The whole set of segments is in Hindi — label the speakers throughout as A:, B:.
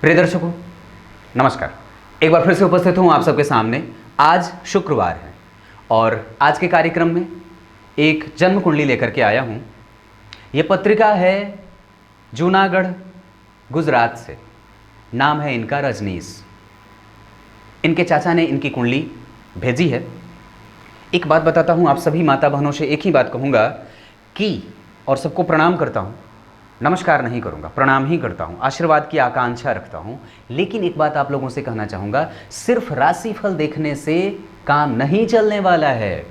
A: प्रिय दर्शकों, नमस्कार। एक बार फिर से उपस्थित हूँ आप सबके सामने। आज शुक्रवार है और आज के कार्यक्रम में एक जन्म कुंडली लेकर के आया हूँ। ये पत्रिका है जूनागढ़, गुजरात से। नाम है इनका रजनीश। इनके चाचा ने इनकी कुंडली भेजी है। एक बात बताता हूँ आप सभी माता बहनों से, एक ही बात कहूँगा कि और सबको प्रणाम करता हूँ, नमस्कार नहीं करूँगा, प्रणाम ही करता हूँ, आशीर्वाद की आकांक्षा रखता हूँ। लेकिन एक बात आप लोगों से कहना चाहूँगा, सिर्फ राशिफल देखने से काम नहीं चलने वाला है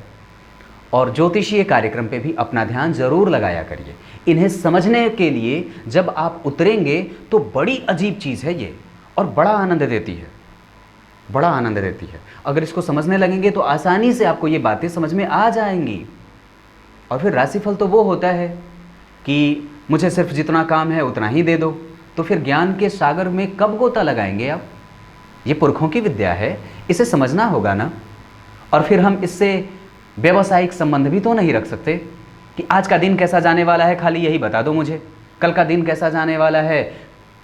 A: और ज्योतिषीय कार्यक्रम पे भी अपना ध्यान जरूर लगाया करिए। इन्हें समझने के लिए जब आप उतरेंगे तो बड़ी अजीब चीज़ है ये और बड़ा आनंद देती है, बड़ा आनंद देती है। अगर इसको समझने लगेंगे तो आसानी से आपको ये बातें समझ में आ जाएंगी। और फिर राशिफल तो वो होता है कि मुझे सिर्फ जितना काम है उतना ही दे दो, तो फिर ज्ञान के सागर में कब गोता लगाएंगे आप? ये पुरखों की विद्या है, इसे समझना होगा ना। और फिर हम इससे व्यावसायिक संबंध भी तो नहीं रख सकते कि आज का दिन कैसा जाने वाला है, खाली यही बता दो मुझे, कल का दिन कैसा जाने वाला है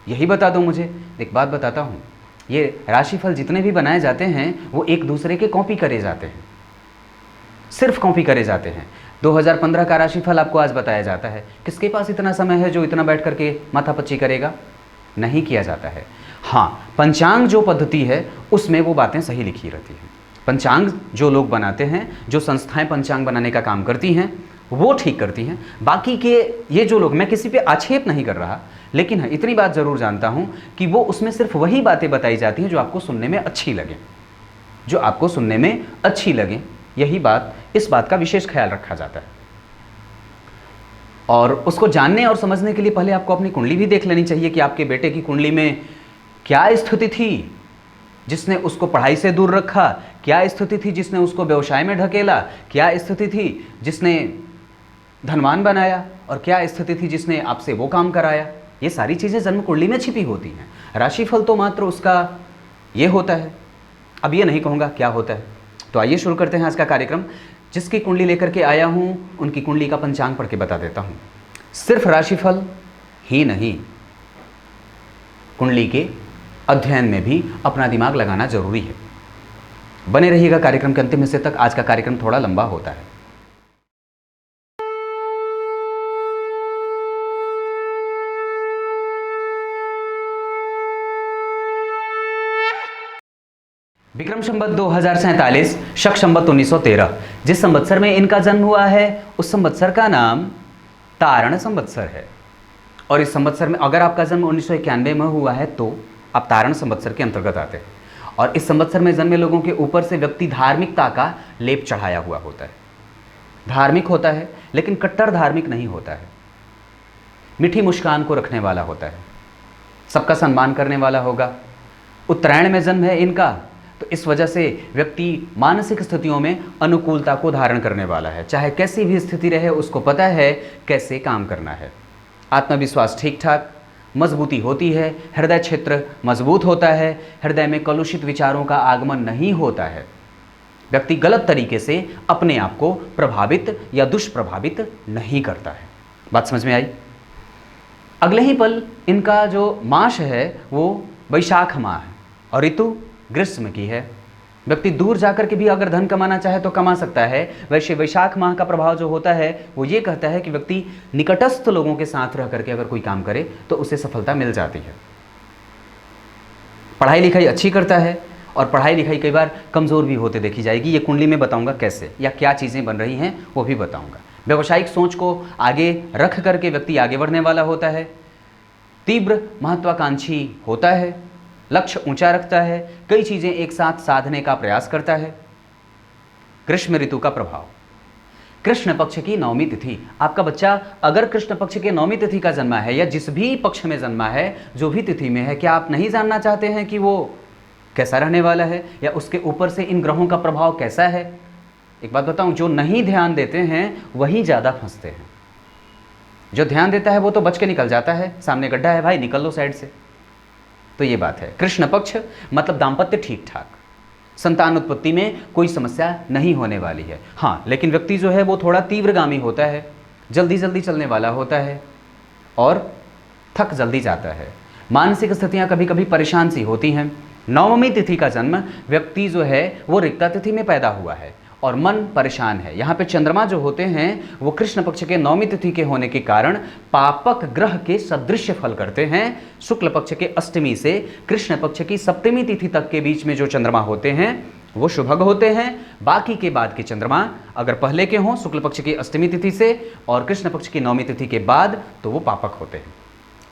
A: यही बता दो मुझे। एक बात बताता हूँ, ये राशिफल जितने भी बनाए जाते हैं वो एक दूसरे के कॉपी करे जाते हैं, सिर्फ कॉपी करे जाते हैं। 2015 का राशिफल आपको आज बताया जाता है। किसके पास इतना समय है जो इतना बैठ करके माथापच्ची करेगा? नहीं किया जाता है। हाँ, पंचांग जो पद्धति है उसमें वो बातें सही लिखी रहती हैं। पंचांग जो लोग बनाते हैं, जो संस्थाएं पंचांग बनाने का काम करती हैं, वो ठीक करती हैं। बाकी के ये जो लोग, मैं किसी पे आक्षेप नहीं कर रहा, लेकिन हाँ, इतनी बात ज़रूर जानता हूँ कि वो उसमें सिर्फ वही बातें बताई जाती हैं जो आपको सुनने में अच्छी लगें, जो आपको सुनने में अच्छी लगें। यही बात, इस बात का विशेष ख्याल रखा जाता है। और उसको जानने और समझने के लिए पहले आपको अपनी कुंडली भी देख लेनी चाहिए कि आपके बेटे की कुंडली में क्या स्थिति थी जिसने उसको पढ़ाई से दूर रखा, क्या स्थिति थी जिसने उसको व्यवसाय में ढकेला, क्या स्थिति थी जिसने धनवान बनाया और क्या स्थिति थी जिसने आपसे वो काम कराया। ये सारी चीज़ें जन्म कुंडली में छिपी होती हैं। राशिफल तो मात्र उसका ये होता है। अब ये नहीं कहूँगा क्या होता है। तो आइए शुरू करते हैं आज का कार्यक्रम। जिसकी कुंडली लेकर के आया हूँ उनकी कुंडली का पंचांग पढ़ के बता देता हूँ। सिर्फ राशिफल ही नहीं, कुंडली के अध्ययन में भी अपना दिमाग लगाना जरूरी है। बने रहिएगा कार्यक्रम के अंतिम हिस्से तक। आज का कार्यक्रम थोड़ा लंबा होता है। विक्रम संवत 2047, शक संवत 1913, जिस संवत्सर में इनका जन्म हुआ है उस संवत्सर का नाम तारण संवत्सर है। और इस संवत्सर में अगर आपका जन्म 1991 में हुआ है तो आप तारण संवत्सर के अंतर्गत आते हैं। और इस संवत्सर में जन्मे लोगों के ऊपर से व्यक्ति धार्मिकता का लेप चढ़ाया हुआ होता है। धार्मिक होता है लेकिन कट्टर धार्मिक नहीं होता है। मीठी मुस्कान को रखने वाला होता है, सबका सम्मान करने वाला होगा। उत्तरायण में जन्म है इनका, तो इस वजह से व्यक्ति मानसिक स्थितियों में अनुकूलता को धारण करने वाला है। चाहे कैसी भी स्थिति रहे उसको पता है कैसे काम करना है। आत्मविश्वास ठीक ठाक, मजबूती होती है, हृदय क्षेत्र मजबूत होता है, हृदय में कलुषित विचारों का आगमन नहीं होता है। व्यक्ति गलत तरीके से अपने आप को प्रभावित या दुष्प्रभावित नहीं करता है। बात समझ में आई? अगले ही पल इनका जो मास है वो वैशाख माह है और ऋतु ग्रीष्म की है। व्यक्ति दूर जाकर के भी अगर धन कमाना चाहे तो कमा सकता है। वैसे वैशाख माह का प्रभाव जो होता है वो ये कहता है कि व्यक्ति निकटस्थ लोगों के साथ रह करके अगर कोई काम करे तो उसे सफलता मिल जाती है। पढ़ाई लिखाई अच्छी करता है और पढ़ाई लिखाई कई बार कमज़ोर भी होते देखी जाएगी। ये कुंडली में बताऊंगा कैसे या क्या चीज़ें बन रही हैं वो भी बताऊंगा। व्यवसायिक सोच को आगे रख करके व्यक्ति आगे बढ़ने वाला होता है। तीव्र महत्वाकांक्षी होता है, लक्ष्य ऊंचा रखता है, कई चीज़ें एक साथ साधने का प्रयास करता है। कृष्ण ऋतु का प्रभाव, कृष्ण पक्ष की नवमी तिथि। आपका बच्चा अगर कृष्ण पक्ष के नवमी तिथि का जन्मा है या जिस भी पक्ष में जन्मा है, जो भी तिथि में है, क्या आप नहीं जानना चाहते हैं कि वो कैसा रहने वाला है या उसके ऊपर से इन ग्रहों का प्रभाव कैसा है? एक बात बताऊं, जो नहीं ध्यान देते हैं वही ज़्यादा फंसते हैं। जो ध्यान देता है वो तो बच के निकल जाता है, सामने गड्ढा है भाई निकल लो साइड से। तो ये बात है। कृष्ण पक्ष मतलब दाम्पत्य ठीक ठाक, संतान उत्पत्ति में कोई समस्या नहीं होने वाली है। हाँ, लेकिन व्यक्ति जो है वो थोड़ा तीव्रगामी होता है, जल्दी जल्दी चलने वाला होता है और थक जल्दी जाता है। मानसिक स्थितियां कभी कभी परेशान सी होती हैं। नवमी तिथि का जन्म व्यक्ति जो है वो रिक्ता तिथि में पैदा हुआ है और मन परेशान है। यहाँ पे चंद्रमा जो होते हैं वो कृष्ण पक्ष के नवमी तिथि के होने के कारण पापक ग्रह के सदृश फल करते हैं। शुक्ल पक्ष के अष्टमी से कृष्ण पक्ष की सप्तमी तिथि तक के बीच में जो चंद्रमा होते हैं वो शुभग होते हैं। बाकी के बाद के चंद्रमा अगर पहले के हों शुक्ल पक्ष की अष्टमी तिथि से और कृष्ण पक्ष की नवमी तिथि के बाद तो वो पापक होते हैं।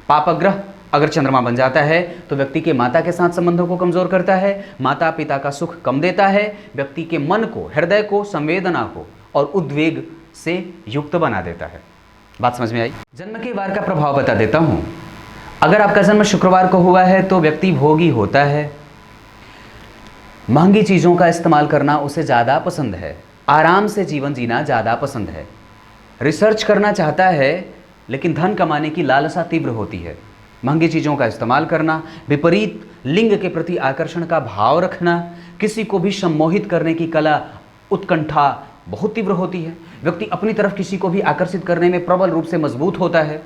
A: पापक ग्रह अगर चंद्रमा बन जाता है तो व्यक्ति के माता के साथ संबंधों को कमजोर करता है, माता पिता का सुख कम देता है, व्यक्ति के मन को, हृदय को, संवेदना को और उद्वेग से युक्त बना देता है। बात समझ में आई? जन्म के वार का प्रभाव बता देता हूं। अगर आपका जन्म शुक्रवार को हुआ है तो व्यक्ति भोगी होता है, महंगी चीजों का इस्तेमाल करना उसे ज्यादा पसंद है, आराम से जीवन जीना ज्यादा पसंद है, रिसर्च करना चाहता है लेकिन धन कमाने की लालसा तीव्र होती है। महंगी चीज़ों का इस्तेमाल करना, विपरीत लिंग के प्रति आकर्षण का भाव रखना, किसी को भी सम्मोहित करने की कला, उत्कंठा बहुत तीव्र होती है। व्यक्ति अपनी तरफ किसी को भी आकर्षित करने में प्रबल रूप से मजबूत होता है,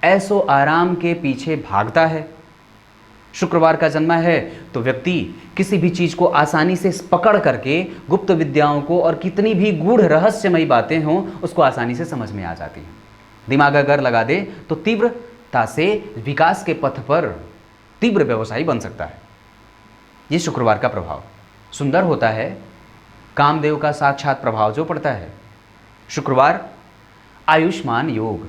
A: ऐसो आराम के पीछे भागता है। शुक्रवार का जन्म है तो व्यक्ति किसी भी चीज़ को आसानी से पकड़ करके गुप्त विद्याओं को और कितनी भी गूढ़ रहस्यमयी बातें हों उसको आसानी से समझ में आ जाती हैं। दिमाग अगर लगा दे तो तीव्रता से विकास के पथ पर तीव्र व्यवसायी बन सकता है। ये शुक्रवार का प्रभाव सुंदर होता है। कामदेव का साक्षात प्रभाव जो पड़ता है शुक्रवार, आयुष्मान योग,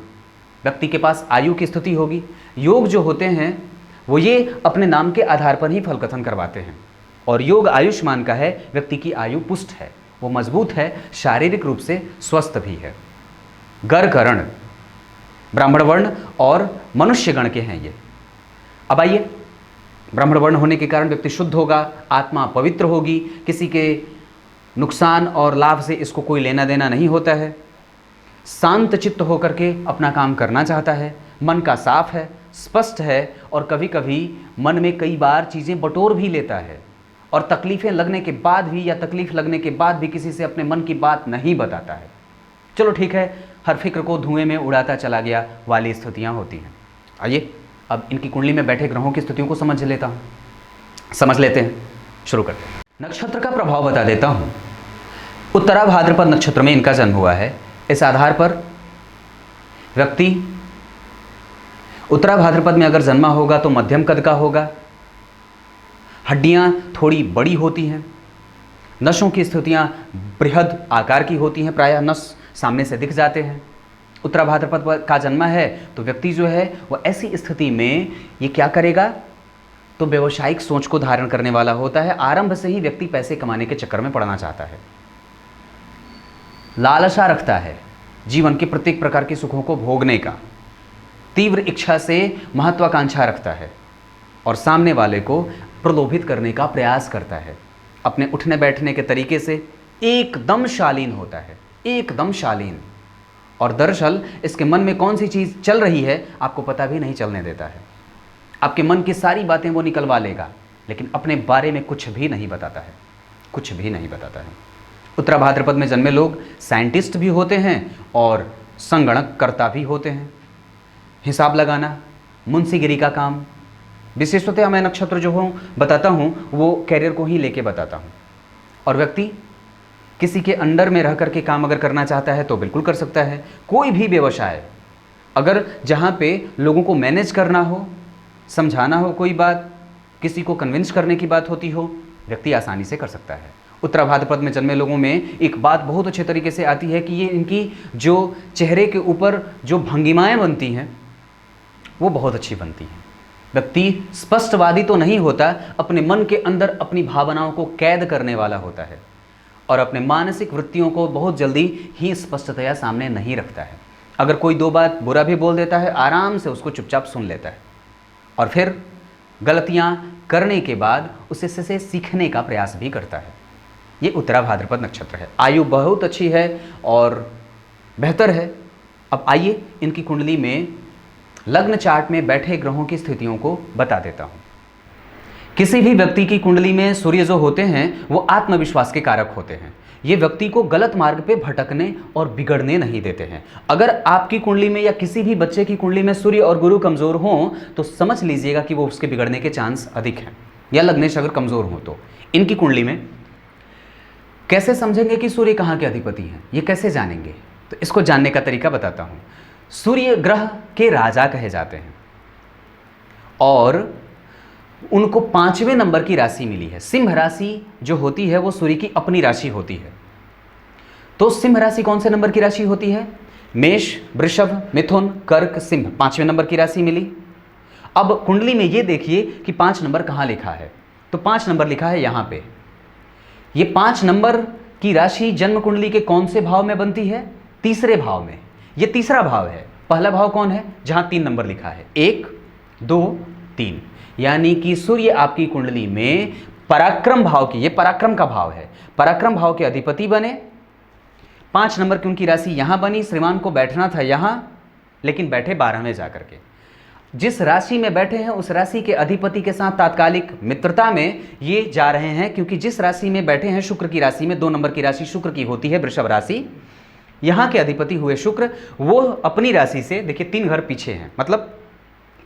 A: व्यक्ति के पास आयु की स्थिति होगी। योग जो होते हैं वो ये अपने नाम के आधार पर ही फल कथन करवाते हैं और योग आयुष्मान का है, व्यक्ति की आयु पुष्ट है, वो मजबूत है, शारीरिक रूप से स्वस्थ भी है। गर करण ब्राह्मण वर्ण और मनुष्य गण के हैं ये। अब आइए, ब्राह्मण वर्ण होने के कारण व्यक्ति शुद्ध होगा, आत्मा पवित्र होगी, किसी के नुकसान और लाभ से इसको कोई लेना देना नहीं होता है, शांत चित्त होकर के अपना काम करना चाहता है, मन का साफ है, स्पष्ट है और कभी कभी मन में कई बार चीज़ें बटोर भी लेता है और तकलीफ़ें लगने के बाद भी या तकलीफ़ लगने के बाद भी किसी से अपने मन की बात नहीं बताता है। चलो ठीक है, हर फिक्र को धुएं में उड़ाता चला गया वाली स्थितियाँ होती हैं। आइए अब इनकी कुंडली में बैठे ग्रहों की स्थितियों को समझ लेते हैं। शुरू करते हैं। नक्षत्र का प्रभाव बता देता हूँ। उत्तरा भाद्रपद नक्षत्र में इनका जन्म हुआ है। इस आधार पर व्यक्ति उत्तरा भाद्रपद में अगर जन्मा होगा तो मध्यम कद का होगा, हड्डियां थोड़ी बड़ी होती हैं, नसों की स्थितियां बृहद आकार की होती हैं, प्रायः नस सामने से दिख जाते हैं। उत्तरा भाद्रपद का जन्म है तो व्यक्ति जो है वो ऐसी स्थिति में ये क्या करेगा, तो व्यवसायिक सोच को धारण करने वाला होता है। आरंभ से ही व्यक्ति पैसे कमाने के चक्कर में पड़ना चाहता है, लालसा रखता है जीवन के प्रत्येक प्रकार के सुखों को भोगने का, तीव्र इच्छा से महत्वाकांक्षा रखता है और सामने वाले को प्रलोभित करने का प्रयास करता है। अपने उठने बैठने के तरीके से एकदम शालीन होता है, एकदम शालीन, और दरअसल इसके मन में कौन सी चीज़ चल रही है आपको पता भी नहीं चलने देता है। आपके मन की सारी बातें वो निकलवा लेगा लेकिन अपने बारे में कुछ भी नहीं बताता है, कुछ भी नहीं बताता है। उत्तरा भाद्रपद में जन्मे लोग साइंटिस्ट भी होते हैं और संगणककर्ता भी होते हैं। हिसाब लगाना, मुंशीगिरी का काम, विशेषतः मैं नक्षत्र जो हूँ बताता हूँ वो कैरियर को ही लेके बताता हूँ। और व्यक्ति किसी के अंडर में रह करके काम अगर करना चाहता है तो बिल्कुल कर सकता है। कोई भी व्यवसाय अगर जहाँ पे लोगों को मैनेज करना हो, समझाना हो, कोई बात किसी को कन्विंस करने की बात होती हो, व्यक्ति आसानी से कर सकता है। उत्तरा भाद्रपद में जन्मे लोगों में एक बात बहुत अच्छे तरीके से आती है कि ये इनकी जो चेहरे के ऊपर जो भंगिमाएँ बनती हैं वो बहुत अच्छी बनती हैं। व्यक्ति स्पष्टवादी तो नहीं होता, अपने मन के अंदर अपनी भावनाओं को कैद करने वाला होता है और अपने मानसिक वृत्तियों को बहुत जल्दी ही स्पष्टतया सामने नहीं रखता है। अगर कोई दो बात बुरा भी बोल देता है, आराम से उसको चुपचाप सुन लेता है और फिर गलतियां करने के बाद उससे सीखने का प्रयास भी करता है। ये उत्तरा भाद्रपद नक्षत्र है। आयु बहुत अच्छी है और बेहतर है। अब आइए इनकी कुंडली में लग्न चार्ट में बैठे ग्रहों की स्थितियों को बता देता हूँ। किसी भी व्यक्ति की कुंडली में सूर्य जो होते हैं वो आत्मविश्वास के कारक होते हैं। ये व्यक्ति को गलत मार्ग पे भटकने और बिगड़ने नहीं देते हैं। अगर आपकी कुंडली में या किसी भी बच्चे की कुंडली में सूर्य और गुरु कमजोर हों तो समझ लीजिएगा कि वो उसके बिगड़ने के चांस अधिक हैं। या लग्नेश अगर कमजोर हो तो इनकी कुंडली में कैसे समझेंगे कि सूर्य कहाँ के अधिपति हैं, ये कैसे जानेंगे? तो इसको जानने का तरीका बताता हूँ। सूर्य ग्रह के राजा कहे जाते हैं और उनको 5वें नंबर की राशि मिली है। सिंह राशि जो होती है वो सूर्य की अपनी राशि होती है। तो सिंह राशि कौन से नंबर की राशि होती है? मेष, वृषभ, मिथुन, कर्क, सिंह 5वें नंबर की राशि मिली। अब कुंडली में ये देखिए कि 5 नंबर कहाँ लिखा है। तो 5 नंबर लिखा है यहाँ पे। ये 5 नंबर की राशि जन्म कुंडली के कौन से भाव में बनती है? तीसरे भाव में। ये तीसरा भाव है। पहला भाव कौन है? जहां 3 नंबर लिखा है, 1, 2, 3। यानी कि सूर्य आपकी कुंडली में पराक्रम भाव की, ये पराक्रम का भाव है, पराक्रम भाव के अधिपति बने। 5 नंबर की उनकी राशि यहां बनी। श्रीमान को बैठना था यहां, लेकिन बैठे 12वें जाकर के। जिस राशि में बैठे हैं उस राशि के अधिपति के साथ तात्कालिक मित्रता में ये जा रहे हैं, क्योंकि जिस राशि में बैठे हैं शुक्र की राशि में, 2 नंबर की राशि शुक्र की होती है, वृषभ राशि। यहाँ के अधिपति हुए शुक्र, वो अपनी राशि से देखिए 3 घर पीछे हैं, मतलब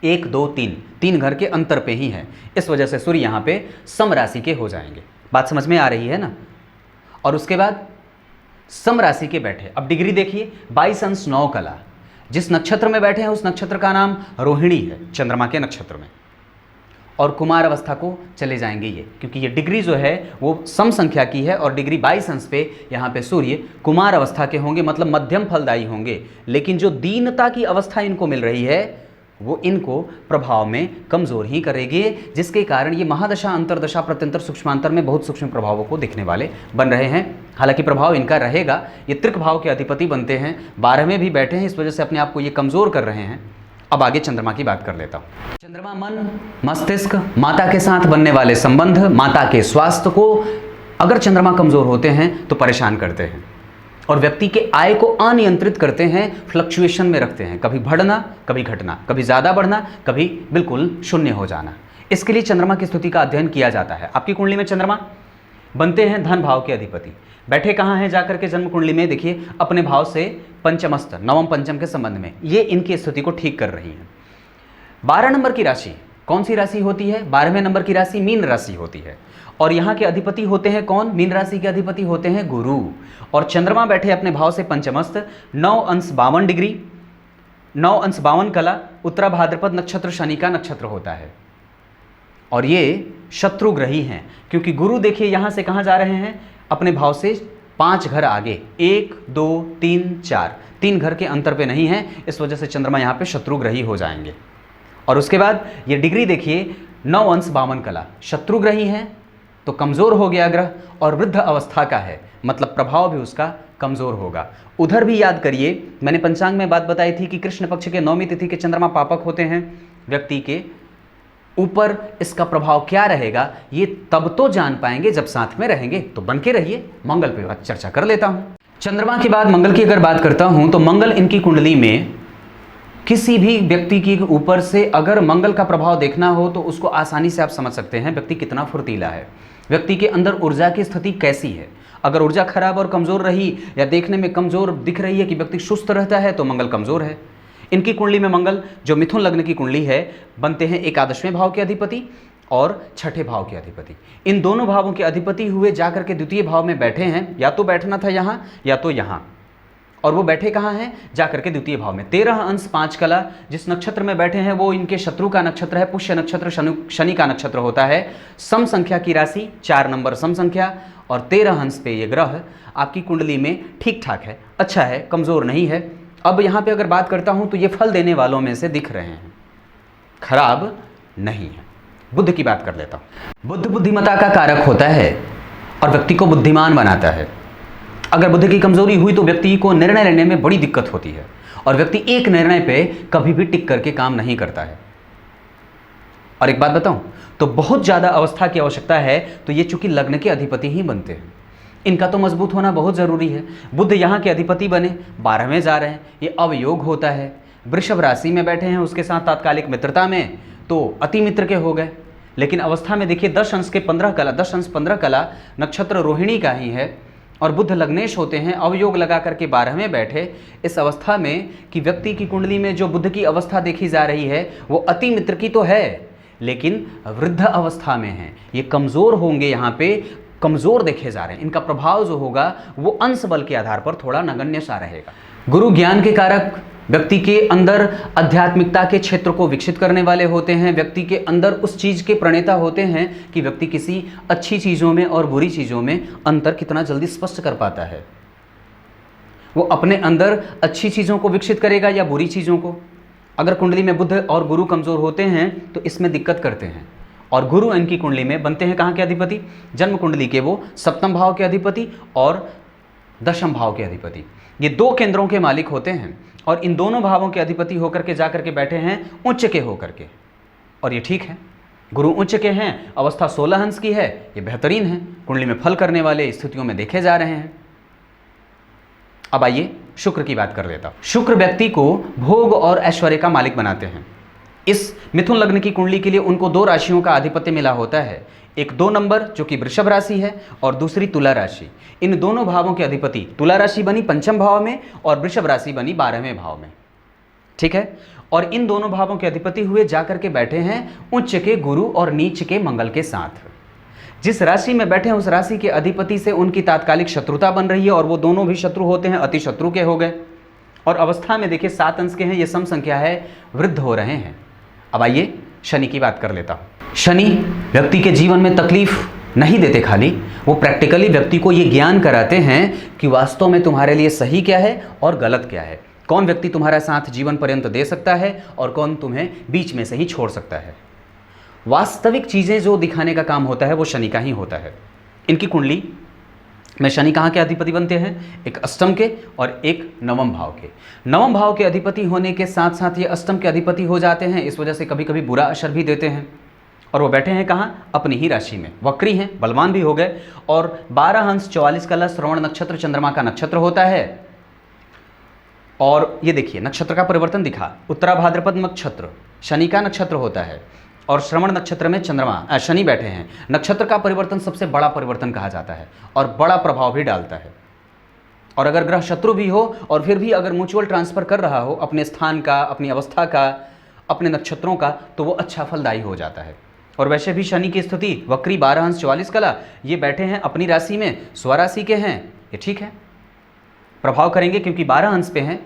A: 1, 2, 3 घर के अंतर पे ही हैं। इस वजह से सूर्य यहाँ पे सम राशि के हो जाएंगे। बात समझ में आ रही है ना? और उसके बाद सम राशि के बैठे। अब डिग्री देखिए, 22 अंश 9 कला। जिस नक्षत्र में बैठे हैं उस नक्षत्र का नाम रोहिणी है, चंद्रमा के नक्षत्र में। और कुमार अवस्था को चले जाएंगे ये, क्योंकि ये डिग्री जो है वो सम संख्या की है और डिग्री 22 अंश पे यहाँ पे सूर्य कुमार अवस्था के होंगे, मतलब मध्यम फलदायी होंगे। लेकिन जो दीनता की अवस्था इनको मिल रही है वो इनको प्रभाव में कमजोर ही करेगी, जिसके कारण ये महादशा, अंतरदशा, प्रत्यंतर, सूक्ष्मांतर में बहुत सूक्ष्म प्रभावों को दिखने वाले बन रहे हैं। हालांकि प्रभाव इनका रहेगा। ये त्रिक भाव के अधिपति बनते हैं, 12वें भी बैठे हैं, इस वजह से अपने आप को ये कमजोर कर रहे हैं। अब आगे चंद्रमा की बात कर लेता हूँ। चंद्रमा मन, मस्तिष्क, माता के साथ बनने वाले संबंध, माता के स्वास्थ्य को अगर चंद्रमा कमजोर होते हैं तो परेशान करते हैं और व्यक्ति के आय को अनियंत्रित करते हैं, फ्लक्चुएशन में रखते हैं, कभी बढ़ना, कभी घटना, कभी ज़्यादा बढ़ना, कभी बिल्कुल शून्य हो जाना। इसके लिए चंद्रमा की स्थिति का अध्ययन किया जाता है। आपकी कुंडली में चंद्रमा बनते हैं धन भाव के अधिपति। बैठे कहाँ हैं जाकर के जन्म कुंडली में? देखिए अपने भाव से पंचमस्त, नवम पंचम के संबंध में, ये इनकी स्थिति को ठीक कर रही है। 12 नंबर की राशि कौन सी राशि होती है? 12वें नंबर की राशि मीन राशि होती है और यहाँ के अधिपति होते हैं कौन? मीन राशि के अधिपति होते हैं गुरु। और चंद्रमा बैठे अपने भाव से पंचमस्त, 9 अंश 52 डिग्री, 9 अंश 52 कला, उत्तरा भाद्रपद नक्षत्र शनि का नक्षत्र होता है। और ये शत्रुग्रही हैं, क्योंकि गुरु देखिए यहाँ से कहाँ जा रहे हैं? अपने भाव से 5 घर आगे, 1, 2, 3, 4, 3 घर के अंतर पे नहीं है, इस वजह से चंद्रमा यहाँ पे शत्रुग्रही हो जाएंगे। और उसके बाद ये डिग्री देखिए, 9 अंश 52 कला, शत्रुग्रही है तो कमज़ोर हो गया ग्रह और वृद्ध अवस्था का है, मतलब प्रभाव भी उसका कमज़ोर होगा। उधर भी याद करिए, मैंने पंचांग में बात बताई थी कि कृष्ण पक्ष के 9वीं तिथि के चंद्रमा पापक होते हैं। व्यक्ति के ऊपर इसका प्रभाव क्या रहेगा ये तब तो जान पाएंगे जब साथ में रहेंगे। तो बन के रहिए। मंगल पे बात चर्चा कर लेता हूँ। चंद्रमा के बाद मंगल की अगर बात करता हूँ तो मंगल इनकी कुंडली में किसी भी व्यक्ति के ऊपर से अगर मंगल का प्रभाव देखना हो तो उसको आसानी से आप समझ सकते हैं व्यक्ति कितना फुर्तीला है, व्यक्ति के अंदर ऊर्जा की स्थिति कैसी है। अगर ऊर्जा खराब और कमज़ोर रही या देखने में कमज़ोर दिख रही है कि व्यक्ति सुस्त रहता है तो मंगल कमज़ोर है। इनकी कुंडली में मंगल जो मिथुन लग्न की कुंडली है बनते हैं 11वें भाव के अधिपति और 6ठे भाव के अधिपति। इन दोनों भावों के अधिपति हुए जाकर के द्वितीय भाव में बैठे हैं, या तो बैठना था यहाँ या तो यहाँ, और वो बैठे कहाँ हैं? जाकर के द्वितीय भाव में। 13 अंश 5 कला, जिस नक्षत्र में बैठे हैं वो इनके शत्रु का नक्षत्र है, पुष्य नक्षत्र शनि का नक्षत्र होता है। सम संख्या की राशि 4 नंबर सम संख्या और 13 अंश पे ये ग्रह आपकी कुंडली में ठीक ठाक है, अच्छा है, कमज़ोर नहीं है। अब यहाँ पे अगर बात करता हूँ तो ये फल देने वालों में से दिख रहे हैं, खराब नहीं है। बुद्ध की बात कर लेता हूँ। बुद्ध बुद्धिमत्ता का कारक होता है और व्यक्ति को बुद्धिमान बनाता है। अगर बुद्ध की कमजोरी हुई तो व्यक्ति को निर्णय लेने में बड़ी दिक्कत होती है और व्यक्ति एक निर्णय पे कभी भी टिक करके काम नहीं करता है। और एक बात बताऊं तो बहुत ज़्यादा अवस्था की आवश्यकता है, तो ये चूंकि लग्न के अधिपति ही बनते हैं, इनका तो मजबूत होना बहुत ज़रूरी है। बुद्ध यहाँ के अधिपति बने, 12वें जा रहे हैं, ये अवयोग होता है। वृषभ राशि में बैठे हैं, उसके साथ तात्कालिक मित्रता में तो अति मित्र के हो गए। लेकिन अवस्था में देखिए 10 अंश के 15 कला, 10 अंश 15 कला नक्षत्र रोहिणी का ही है और बुध लग्नेश होते हैं, अवयोग लगा करके 12वें बैठे। इस अवस्था में कि व्यक्ति की कुंडली में जो बुध की अवस्था देखी जा रही है वो अति मित्र की तो है, लेकिन वृद्ध अवस्था में है, ये कमज़ोर होंगे, यहाँ पे कमज़ोर देखे जा रहे हैं। इनका प्रभाव जो होगा वो अंश बल के आधार पर थोड़ा नगण्य सा रहेगा। गुरु ज्ञान के कारक, व्यक्ति के अंदर आध्यात्मिकता के क्षेत्र को विकसित करने वाले होते हैं, व्यक्ति के अंदर उस चीज़ के प्रणेता होते हैं कि व्यक्ति किसी अच्छी चीज़ों में और बुरी चीज़ों में अंतर कितना जल्दी स्पष्ट कर पाता है। वो अपने अंदर अच्छी चीज़ों को विकसित करेगा या बुरी चीज़ों को। अगर कुंडली में बुध और गुरु कमज़ोर होते हैं तो इसमें दिक्कत करते हैं। और गुरु इनकी कुंडली में बनते हैं कहाँ के अधिपति? जन्म कुंडली के वो सप्तम भाव के अधिपति और दशम भाव के अधिपति, ये दो केंद्रों के मालिक होते हैं। और इन दोनों भावों के अधिपति होकर के जाकर के बैठे हैं उच्च के होकर के, और ये ठीक है। गुरु उच्च के हैं, अवस्था 16 अंश की है, ये बेहतरीन है, कुंडली में फल करने वाले स्थितियों में देखे जा रहे हैं। अब आइए शुक्र की बात कर लेता हूं। शुक्र व्यक्ति को भोग और ऐश्वर्य का मालिक बनाते हैं। इस मिथुन लग्न की कुंडली के लिए उनको 2 राशियों का आधिपत्य मिला होता है, एक 2 नंबर जो कि वृषभ राशि है और दूसरी तुला राशि। इन दोनों भावों के अधिपति, तुला राशि बनी 5वें भाव में और वृषभ राशि बनी 12वें भाव में, ठीक है। और इन दोनों भावों के अधिपति हुए जाकर के बैठे हैं उच्च के गुरु और नीच के मंगल के साथ। जिस राशि में बैठे हैं उस राशि के अधिपति से उनकी तात्कालिक शत्रुता बन रही है और वो दोनों भी शत्रु होते हैं, अति शत्रु के हो गए। और अवस्था में देखिए 7 अंश के हैं, ये सम संख्या है, वृद्ध हो रहे हैं। अब आइए शनि की बात कर लेता हूं। शनि व्यक्ति के जीवन में तकलीफ नहीं देते, खाली वो प्रैक्टिकली व्यक्ति को ये ज्ञान कराते हैं कि वास्तव में तुम्हारे लिए सही क्या है और गलत क्या है, कौन व्यक्ति तुम्हारा साथ जीवन पर्यंत दे सकता है और कौन तुम्हें बीच में से ही छोड़ सकता है। वास्तविक चीज़ें जो दिखाने का काम होता है वो शनि का ही होता है। इनकी कुंडली में शनि कहाँ के अधिपति बनते हैं? एक अष्टम के और एक नवम भाव के। नवम भाव के अधिपति होने के साथ साथ ये अष्टम के अधिपति हो जाते हैं, इस वजह से कभी कभी बुरा असर भी देते हैं। और वो बैठे हैं कहाँ? अपनी ही राशि में, वक्री हैं, बलवान भी हो गए। और 12 अंश 44 कला श्रवण नक्षत्र चंद्रमा का नक्षत्र होता है। और ये देखिए नक्षत्र का परिवर्तन दिखा, उत्तरा भाद्रपद नक्षत्र शनि का नक्षत्र होता है और श्रवण नक्षत्र में चंद्रमा शनि बैठे हैं। नक्षत्र का परिवर्तन सबसे बड़ा परिवर्तन कहा जाता है और बड़ा प्रभाव भी डालता है। और अगर ग्रह शत्रु भी हो और फिर भी अगर म्यूचुअल ट्रांसफर कर रहा हो अपने स्थान का, अपनी अवस्था का, अपने नक्षत्रों का, तो वो अच्छा फलदायी हो जाता है। और वैसे भी शनि की स्थिति वक्री 12 अंश 44 कला, ये बैठे हैं अपनी राशि में, स्वराशि के हैं, ये ठीक है, प्रभाव करेंगे क्योंकि 12 अंश पे हैं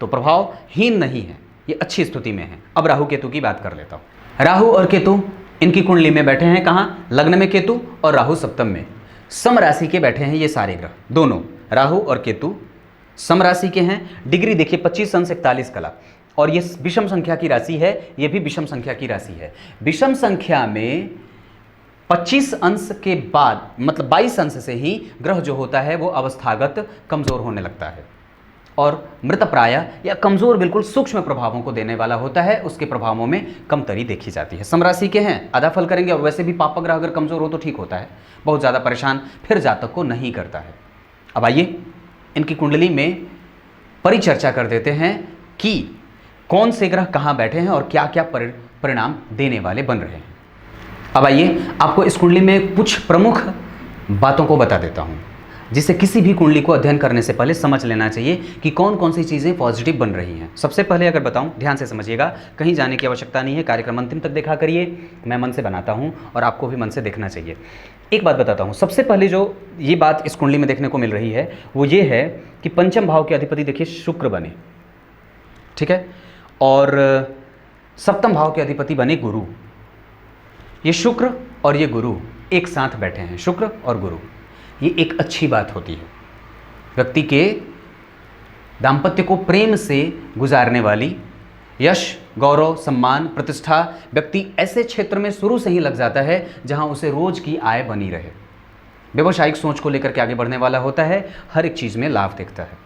A: तो प्रभावहीन नहीं है, ये अच्छी स्थिति में है। अब राहु केतु की बात कर लेता हूँ। राहु और केतु इनकी कुंडली में बैठे हैं कहाँ? लग्न में केतु और राहु सप्तम में। सम राशि के बैठे हैं ये सारे ग्रह, दोनों राहु और केतु सम राशि के हैं। डिग्री देखिए 25 अंश 41 कला, और ये विषम संख्या की राशि है, ये भी विषम संख्या की राशि है। विषम संख्या में 25 अंश के बाद मतलब 22 अंश से ही ग्रह जो होता है वो अवस्थागत कमजोर होने लगता है और मृतप्राय या कमजोर बिल्कुल सूक्ष्म प्रभावों को देने वाला होता है, उसके प्रभावों में कमतरी देखी जाती है। समराशि के हैं, आधा फल करेंगे। और वैसे भी पाप ग्रह अगर कमजोर हो तो ठीक होता है, बहुत ज़्यादा परेशान फिर जातक को नहीं करता है। अब आइए इनकी कुंडली में परिचर्चा कर देते हैं कि कौन से ग्रह कहाँ बैठे हैं और क्या क्या परिणाम देने वाले बन रहे हैं। अब आइए आपको इस कुंडली में कुछ प्रमुख बातों को बता देता हूँ, जिसे किसी भी कुंडली को अध्ययन करने से पहले समझ लेना चाहिए कि कौन कौन सी चीज़ें पॉजिटिव बन रही हैं। सबसे पहले अगर बताऊं, ध्यान से समझिएगा, कहीं जाने की आवश्यकता नहीं है, कार्यक्रम अंतिम तक देखा करिए। मैं मन से बनाता हूं और आपको भी मन से देखना चाहिए। एक बात बताता हूं, सबसे पहले जो ये बात इस कुंडली में देखने को मिल रही है वो ये है कि पंचम भाव के अधिपति देखिए शुक्र बने, ठीक है, और सप्तम भाव के अधिपति बने गुरु। ये शुक्र और ये गुरु एक साथ बैठे हैं, शुक्र और गुरु, ये एक अच्छी बात होती है। व्यक्ति के दाम्पत्य को प्रेम से गुजारने वाली, यश, गौरव, सम्मान, प्रतिष्ठा, व्यक्ति ऐसे क्षेत्र में शुरू से ही लग जाता है जहां उसे रोज की आय बनी रहे। व्यवसायिक सोच को लेकर के आगे बढ़ने वाला होता है, हर एक चीज़ में लाभ देखता है।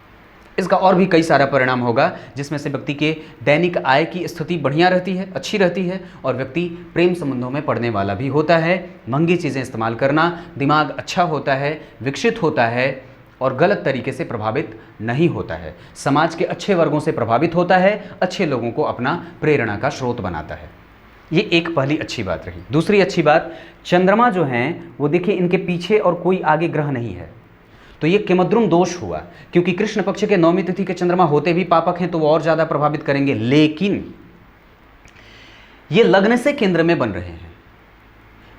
A: इसका और भी कई सारा परिणाम होगा जिसमें से व्यक्ति के दैनिक आय की स्थिति बढ़िया रहती है, अच्छी रहती है, और व्यक्ति प्रेम संबंधों में पड़ने वाला भी होता है। महंगी चीज़ें इस्तेमाल करना, दिमाग अच्छा होता है, विकसित होता है और गलत तरीके से प्रभावित नहीं होता है। समाज के अच्छे वर्गों से प्रभावित होता है, अच्छे लोगों को अपना प्रेरणा का स्रोत बनाता है। ये एक पहली अच्छी बात रही। दूसरी अच्छी बात, चंद्रमा जो हैं वो देखिए इनके पीछे और कोई आगे ग्रह नहीं है, तो ये किमद्रुम दोष हुआ, क्योंकि कृष्ण पक्ष के नौमी तिथि के चंद्रमा होते भी पापक हैं तो वो और ज़्यादा प्रभावित करेंगे। लेकिन ये लग्न से केंद्र में बन रहे हैं।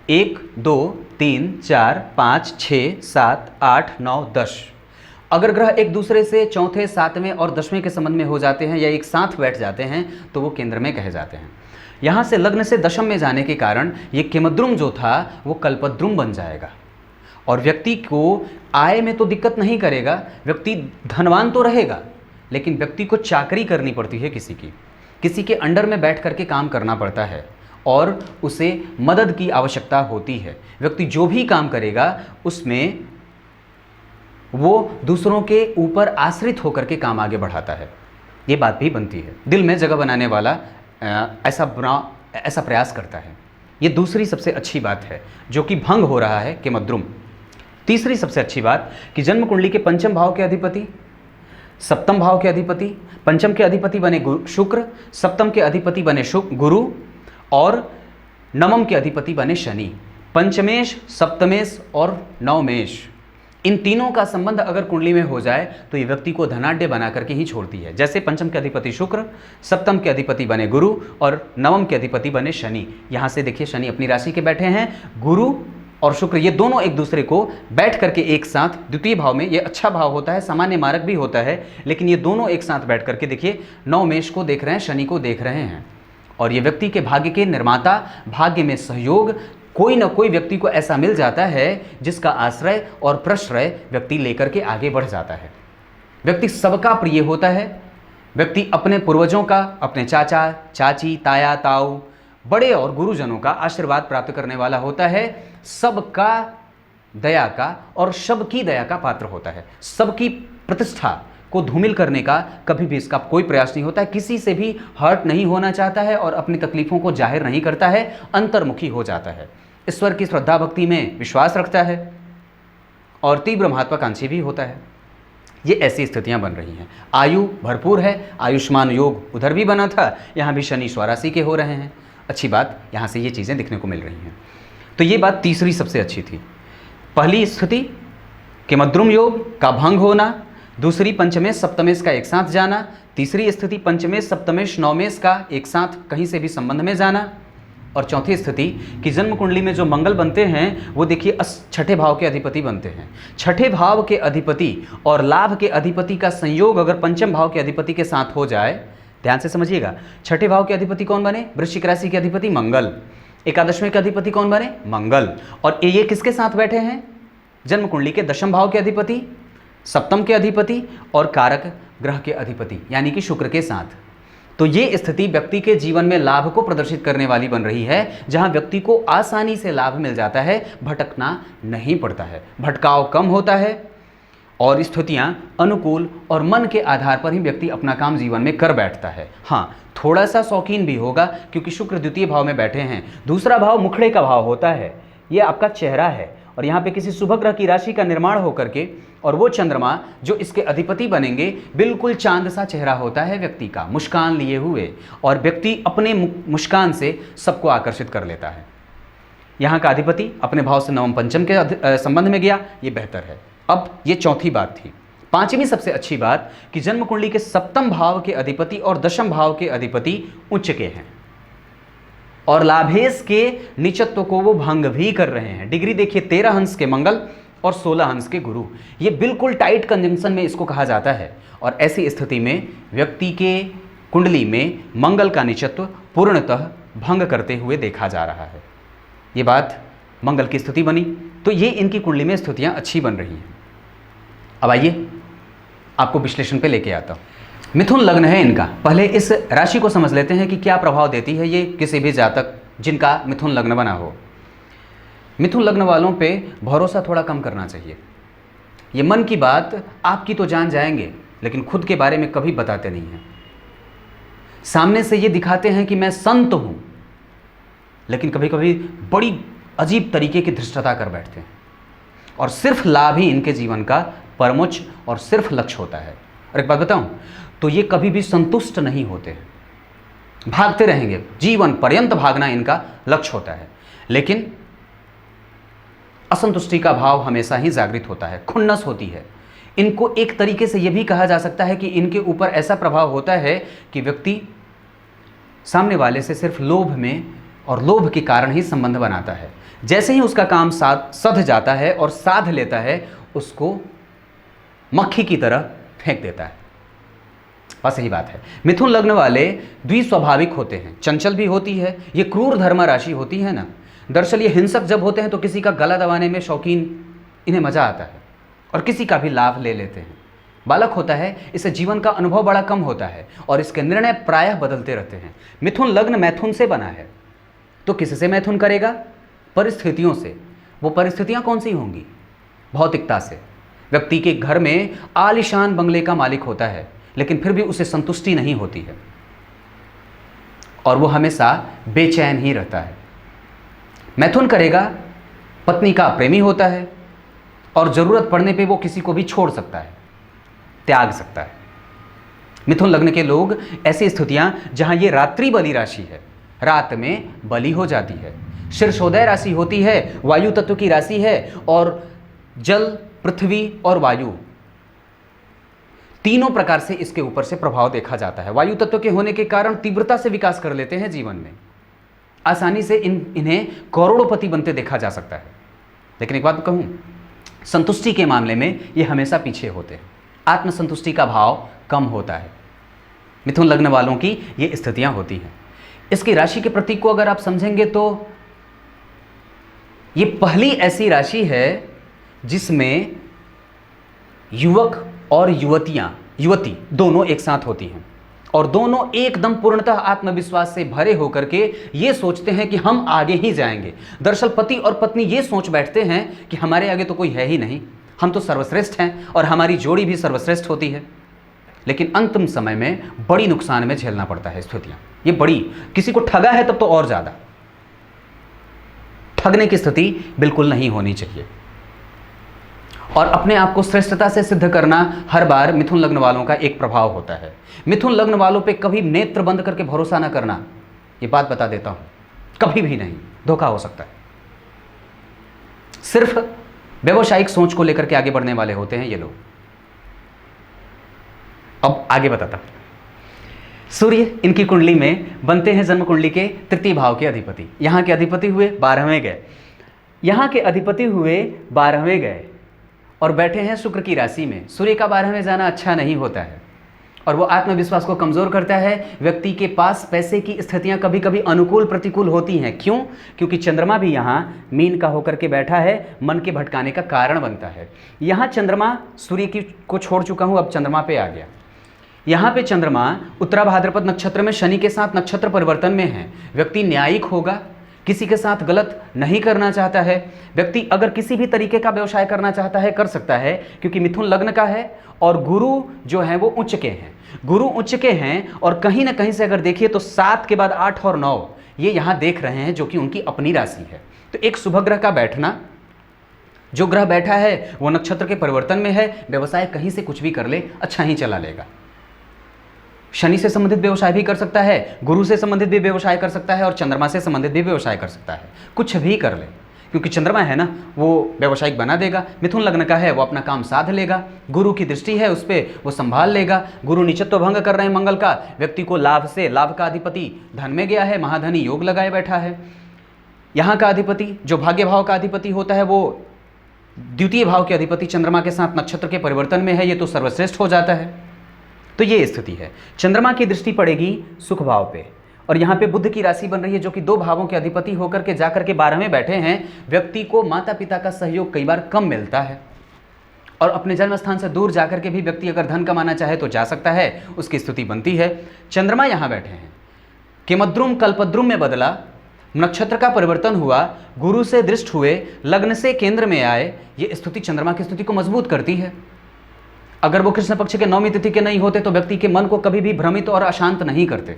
A: 1 2 3 4 5 6 7 8 9 10, अगर ग्रह एक दूसरे से चौथे, सातवें और 10वें के संबंध में हो जाते हैं या एक साथ बैठ जाते हैं तो वो केंद्र में कहे जाते हैं। यहाँ से लग्न से दशम में जाने के कारण ये किमद्रुम जो था वो कल्पद्रुम बन जाएगा और व्यक्ति को आय में तो दिक्कत नहीं करेगा, व्यक्ति धनवान तो रहेगा, लेकिन व्यक्ति को चाकरी करनी पड़ती है, किसी के अंडर में बैठ करके काम करना पड़ता है और उसे मदद की आवश्यकता होती है। व्यक्ति जो भी काम करेगा उसमें वो दूसरों के ऊपर आश्रित होकर के काम आगे बढ़ाता है, ये बात भी बनती है। दिल में जगह बनाने वाला ऐसा प्रयास करता है। ये दूसरी सबसे अच्छी बात है जो कि भंग हो रहा है किमद्रुम। तीसरी सबसे अच्छी बात कि जन्म कुंडली के पंचम भाव के अधिपति, सप्तम भाव के अधिपति, पंचम के अधिपति बने शुक्र, सप्तम के अधिपति बने गुरु और नवम के अधिपति बने शनि। पंचमेश, सप्तमेश और नवमेश, इन तीनों का संबंध अगर कुंडली में हो जाए तो ये व्यक्ति को धनाढ्य बना करके ही छोड़ती है। जैसे पंचम के अधिपति शुक्र, सप्तम के अधिपति बने गुरु और नवम के अधिपति बने शनि। यहाँ से देखिए शनि अपनी राशि के बैठे हैं, गुरु और शुक्र ये दोनों एक दूसरे को बैठ करके एक साथ, द्वितीय भाव में ये अच्छा भाव होता है, सामान्य मारक भी होता है, लेकिन ये दोनों एक साथ बैठ करके देखिए नवमेश को देख रहे हैं, शनि को देख रहे हैं और ये व्यक्ति के भाग्य के निर्माता, भाग्य में सहयोग, कोई ना कोई व्यक्ति को ऐसा मिल जाता है जिसका आश्रय और प्रश्रय व्यक्ति लेकर के आगे बढ़ जाता है। व्यक्ति सबका प्रिय होता है, व्यक्ति अपने पूर्वजों का, अपने चाचा, चाची, ताया, ताऊ, बड़े और गुरुजनों का आशीर्वाद प्राप्त करने वाला होता है, सबका दया का और सबकी दया का पात्र होता है। सबकी प्रतिष्ठा को धूमिल करने का कभी भी इसका कोई प्रयास नहीं होता है, किसी से भी हर्ट नहीं होना चाहता है और अपनी तकलीफों को जाहिर नहीं करता है, अंतर्मुखी हो जाता है, ईश्वर की श्रद्धा भक्ति में विश्वास रखता है और तीव्र महत्वाकांक्षी भी होता है। ये ऐसी स्थितियां बन रही हैं। आयु भरपूर है, आयुष्मान योग उधर भी बना था, यहाँ भी शनि स्वराशि के हो रहे हैं। अच्छी बात, यहाँ से ये चीज़ें दिखने को मिल रही हैं। तो ये बात तीसरी सबसे अच्छी थी। पहली स्थिति किमद्रुम योग का भंग होना, दूसरी पंचमेश सप्तमेश का एक साथ जाना, तीसरी स्थिति पंचमेश सप्तमेश नवमेश का एक साथ कहीं से भी संबंध में जाना, और चौथी स्थिति कि जन्म कुंडली में जो मंगल बनते हैं वो देखिए छठे भाव के अधिपति बनते हैं। छठे भाव के अधिपति और लाभ के अधिपति का संयोग अगर पंचम भाव के अधिपति के साथ हो जाए, ध्यान से समझिएगा, छठे भाव के अधिपति कौन बने? वृश्चिक राशि के अधिपति मंगल। एकादशवें के अधिपति कौन बने? मंगल। और ये किसके साथ बैठे हैं? जन्म कुंडली के दशम भाव के अधिपति, सप्तम के अधिपति और कारक ग्रह के अधिपति यानी कि शुक्र के साथ। तो ये स्थिति व्यक्ति के जीवन में लाभ को प्रदर्शित करने वाली बन रही है, जहां व्यक्ति को आसानी से लाभ मिल जाता है, भटकना नहीं पड़ता है, भटकाव कम होता है और स्थितियां अनुकूल और मन के आधार पर ही व्यक्ति अपना काम जीवन में कर बैठता है। हाँ, थोड़ा सा शौकीन भी होगा क्योंकि शुक्र द्वितीय भाव में बैठे हैं। दूसरा भाव मुखड़े का भाव होता है, ये आपका चेहरा है और यहाँ पे किसी शुभ ग्रह की राशि का निर्माण होकर के और वो चंद्रमा जो इसके अधिपति बनेंगे, बिल्कुल चांद सा चेहरा होता है व्यक्ति का, मुस्कान लिए हुए, और व्यक्ति अपने मुस्कान से सबको आकर्षित कर लेता है। यहाँ का अधिपति अपने भाव से नवम पंचम के संबंध में गया, ये बेहतर है। अब ये चौथी बात थी। पांचवी सबसे अच्छी बात कि जन्म कुंडली के सप्तम भाव के अधिपति और दशम भाव के अधिपति उच्च के हैं और लाभेश के नीचत्व को वो भंग भी कर रहे हैं। डिग्री देखिए 13 अंश के मंगल और 16 अंश के गुरु, ये बिल्कुल टाइट कंजंक्शन में इसको कहा जाता है। और ऐसी स्थिति में व्यक्ति के कुंडली में मंगल का नीचत्व पूर्णतः भंग करते हुए देखा जा रहा है। ये बात मंगल की स्थिति बनी, तो ये इनकी कुंडली में स्थितियां अच्छी बन रही हैं। अब आइए आपको विश्लेषण पे लेके आता हूँ। मिथुन लग्न है इनका। पहले इस राशि को समझ लेते हैं कि क्या प्रभाव देती है ये किसी भी जातक जिनका मिथुन लग्न बना हो। मिथुन लग्न वालों पे भरोसा थोड़ा कम करना चाहिए। ये मन की बात आपकी तो जान जाएंगे, लेकिन खुद के बारे में कभी बताते नहीं हैं। सामने से ये दिखाते हैं कि मैं संत हूं, लेकिन कभी कभी बड़ी अजीब तरीके की धृष्टता कर बैठते हैं और सिर्फ लाभ ही इनके जीवन का परमोच्च और सिर्फ लक्ष्य होता है। और एक बात बताऊं, तो ये कभी भी संतुष्ट नहीं होते हैं। भागते रहेंगे, जीवन पर्यंत भागना इनका लक्ष्य होता है। लेकिन असंतुष्टि का भाव हमेशा ही जागृत होता है, खुन्नस होती है। इनको एक तरीके से यह भी कहा जा सकता है कि इनके ऊपर ऐसा प्रभाव होता है कि व्यक्ति सामने वाले से सिर्फ लोभ में और लोभ के कारण ही संबंध बनाता है। जैसे ही उसका काम सध जाता है और साध लेता है, उसको मक्खी की तरह फेंक देता है। बस यही बात है। मिथुन लग्न वाले द्विस्वाभाविक होते हैं, चंचल भी होती है, ये क्रूर धर्म राशि होती है ना। दरअसल ये हिंसक जब होते हैं तो किसी का गला दबाने में शौकीन, इन्हें मजा आता है और किसी का भी लाभ ले लेते हैं। बालक होता है, इसे जीवन का अनुभव बड़ा कम होता है और इसके निर्णय प्रायः बदलते रहते हैं। मिथुन लग्न मैथुन से बना है, तो किससे मैथुन करेगा? परिस्थितियों से। वो परिस्थितियां कौन सी होंगी? भौतिकता से। व्यक्ति के घर में आलीशान बंगले का मालिक होता है, लेकिन फिर भी उसे संतुष्टि नहीं होती है और वो हमेशा बेचैन ही रहता है। मैथुन करेगा, पत्नी का प्रेमी होता है और जरूरत पड़ने पे वो किसी को भी छोड़ सकता है, त्याग सकता है। मिथुन लग्न के लोग ऐसी स्थितियां जहां ये रात्रि बलि राशि है, रात में बलि हो जाती है। शीर्षोदय राशि होती है, वायु तत्व की राशि है और जल, पृथ्वी और वायु तीनों प्रकार से इसके ऊपर से प्रभाव देखा जाता है। वायु तत्व के होने के कारण तीव्रता से विकास कर लेते हैं जीवन में, आसानी से इन्हें करोड़पति बनते देखा जा सकता है। लेकिन एक बात कहूं, संतुष्टि के मामले में ये हमेशा पीछे होते हैं। आत्मसंतुष्टि का भाव कम होता है। मिथुन लग्न वालों की ये स्थितियां होती हैं। इसकी राशि के प्रतीक को अगर आप समझेंगे तो ये पहली ऐसी राशि है जिसमें युवक और युवती दोनों एक साथ होती हैं और दोनों एकदम पूर्णतः आत्मविश्वास से भरे होकर के ये सोचते हैं कि हम आगे ही जाएंगे। दरअसल पति और पत्नी ये सोच बैठते हैं कि हमारे आगे तो कोई है ही नहीं, हम तो सर्वश्रेष्ठ हैं और हमारी जोड़ी भी सर्वश्रेष्ठ होती है। लेकिन अंतिम समय में बड़ी नुकसान में झेलना पड़ता है स्थितियां। ये बड़ी, किसी को ठगा है तब तो और ज़्यादा। ठगने की स्थिति बिल्कुल नहीं होनी चाहिए और अपने आप को श्रेष्ठता से सिद्ध करना हर बार मिथुन लग्न वालों का एक प्रभाव होता है। मिथुन लग्न वालों पे कभी नेत्र बंद करके भरोसा ना करना, ये बात बता देता हूं, कभी भी नहीं, धोखा हो सकता है। सिर्फ व्यवसायिक सोच को लेकर के आगे बढ़ने वाले होते हैं ये लोग। अब आगे बताता हूं। सूर्य इनकी कुंडली में बनते हैं जन्म कुंडली के तृतीय भाव के अधिपति। यहां के अधिपति हुए 12वें गए, यहां के अधिपति हुए 12वें गए और बैठे हैं शुक्र की राशि में। सूर्य का 12वें जाना अच्छा नहीं होता है और वो आत्मविश्वास को कमज़ोर करता है। व्यक्ति के पास पैसे की स्थितियां कभी कभी अनुकूल प्रतिकूल होती हैं। क्यों? क्योंकि चंद्रमा भी यहाँ मीन का होकर के बैठा है, मन के भटकाने का कारण बनता है। यहाँ चंद्रमा सूर्य की को छोड़ चुका हूँ, अब चंद्रमा पे आ गया। यहाँ पे चंद्रमा उत्तरा भाद्रपद नक्षत्र में शनि के साथ नक्षत्र परिवर्तन में है। व्यक्ति न्यायिक होगा, किसी के साथ गलत नहीं करना चाहता है। व्यक्ति अगर किसी भी तरीके का व्यवसाय करना चाहता है कर सकता है, क्योंकि मिथुन लग्न का है और गुरु जो है वो उच्च के हैं। गुरु उच्च के हैं और कहीं ना कहीं से अगर देखिए तो 7 के बाद 8 और 9 ये यहाँ देख रहे हैं, जो कि उनकी अपनी राशि है। तो एक शुभ ग्रह का बैठना, जो ग्रह बैठा है वो नक्षत्र के परिवर्तन में है। व्यवसाय कहीं से कुछ भी कर ले, अच्छा ही चला लेगा। शनि से संबंधित व्यवसाय भी कर सकता है, गुरु से संबंधित भी व्यवसाय कर सकता है और चंद्रमा से संबंधित भी व्यवसाय कर सकता है। कुछ भी कर ले, क्योंकि चंद्रमा है ना, वो व्यवसायिक बना देगा। मिथुन लग्न का है, वो अपना काम साध लेगा। गुरु की दृष्टि है उस पर, वो संभाल लेगा। गुरु नीचत्व भंग कर रहे हैं मंगल का, व्यक्ति को लाभ से, लाभ का अधिपति धन में गया है, महाधनी योग लगाए बैठा है। यहाँ का अधिपति जो भाग्य भाव का अधिपति होता है वो द्वितीय भाव के अधिपति चंद्रमा के साथ नक्षत्र के परिवर्तन में है, ये तो सर्वश्रेष्ठ हो जाता है। तो ये स्थिति है। चंद्रमा की दृष्टि पड़ेगी सुख भाव पे और यहाँ पे बुध की राशि बन रही है, जो कि 2 भावों के अधिपति होकर के जाकर के 12वें बैठे हैं। व्यक्ति को माता पिता का सहयोग कई बार कम मिलता है और अपने जन्म स्थान से दूर जाकर के भी व्यक्ति अगर धन कमाना चाहे तो जा सकता है, उसकी स्थिति बनती है। चंद्रमा यहाँ बैठे हैं, किमद्रुम कल्पद्रुम में बदला, नक्षत्र का परिवर्तन हुआ, गुरु से दृष्ट हुए, लग्न से केंद्र में आए। ये स्थिति चंद्रमा की स्थिति को मजबूत करती है। अगर वो कृष्ण पक्ष के 9वीं तिथि के नहीं होते तो व्यक्ति के मन को कभी भी भ्रमित और अशांत नहीं करते।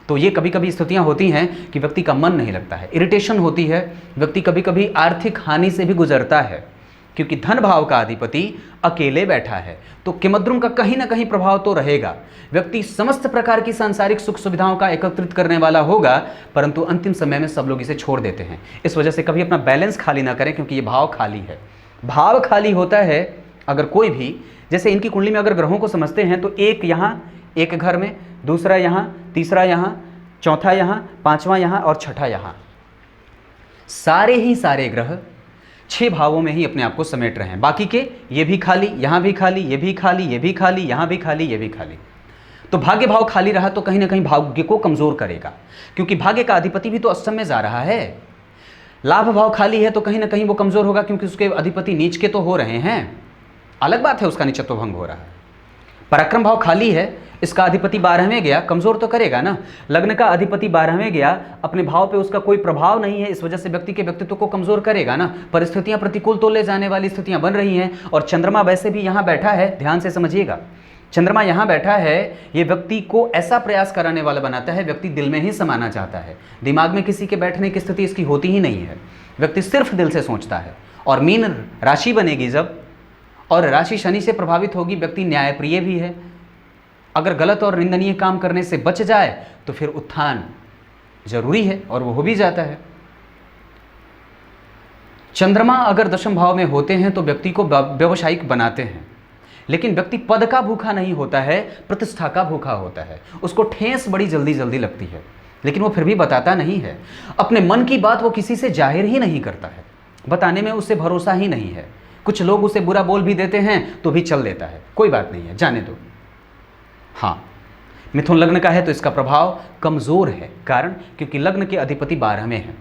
A: तो ये कभी कभी स्थितियां होती हैं कि व्यक्ति का मन नहीं लगता है, इरिटेशन होती है, व्यक्ति कभी कभी आर्थिक हानि से भी गुजरता है। क्योंकि धन भाव का अधिपति अकेले बैठा है, तो किमद्रुम का कहीं ना कहीं प्रभाव तो रहेगा। व्यक्ति समस्त प्रकार की सांसारिक सुख सुविधाओं का एकत्रित करने वाला होगा, परंतु अंतिम समय में सब लोग इसे छोड़ देते हैं। इस वजह से कभी अपना बैलेंस खाली ना करें, क्योंकि ये भाव खाली है। भाव खाली होता है अगर कोई भी, जैसे इनकी कुंडली में अगर ग्रहों को समझते हैं तो एक यहाँ, एक घर में, दूसरा यहाँ, तीसरा यहाँ, चौथा यहाँ, पांचवा यहाँ और छठा यहाँ, सारे ही सारे ग्रह 6 भावों में ही अपने आप को समेट रहे हैं। बाकी के ये भी खाली, यहाँ भी खाली, ये भी खाली, ये भी खाली, यहाँ भी खाली, ये भी खाली। तो भाग्य भाव खाली रहा तो कहीं ना कहीं भाग्य को कमजोर करेगा, क्योंकि भाग्य का अधिपति भी तो अष्टम में जा रहा है। लाभ भाव खाली है तो कहीं ना कहीं वो कमजोर होगा, क्योंकि उसके अधिपति नीच के तो हो रहे हैं। अलग बात है उसका नीचत्व भंग हो रहा है। पराक्रम भाव खाली है, इसका अधिपति 12वें गया, कमजोर तो करेगा ना। लग्न का अधिपति 12वें गया, अपने भाव पे उसका कोई प्रभाव नहीं है, इस वजह से व्यक्ति के व्यक्तित्व को कमजोर करेगा ना। परिस्थितियां प्रतिकूल तो ले जाने वाली स्थितियां बन रही हैं। और चंद्रमा वैसे भी यहाँ बैठा है, ध्यान से समझिएगा, चंद्रमा यहाँ बैठा है, ये व्यक्ति को ऐसा प्रयास कराने वाला बनाता है, व्यक्ति दिल में ही समाना चाहता है। दिमाग में किसी के बैठने की स्थिति इसकी होती ही नहीं है, व्यक्ति सिर्फ दिल से सोचता है। और मीन राशि बनेगी जब, और राशि शनि से प्रभावित होगी, व्यक्ति न्यायप्रिय भी है। अगर गलत और निंदनीय काम करने से बच जाए तो फिर उत्थान जरूरी है, और वो हो भी जाता है। चंद्रमा अगर दशम भाव में होते हैं तो व्यक्ति को व्यवसायिक बनाते हैं, लेकिन व्यक्ति पद का भूखा नहीं होता है, प्रतिष्ठा का भूखा होता है। उसको ठेस बड़ी जल्दी जल्दी लगती है, लेकिन वो फिर भी बताता नहीं है। अपने मन की बात वो किसी से जाहिर ही नहीं करता है, बताने में उससे भरोसा ही नहीं है। कुछ लोग उसे बुरा बोल भी देते हैं तो भी चल देता है, कोई बात नहीं है, जाने दो। हाँ, मिथुन लग्न का है तो इसका प्रभाव कमजोर है। कारण, क्योंकि लग्न के अधिपति 12वें हैं।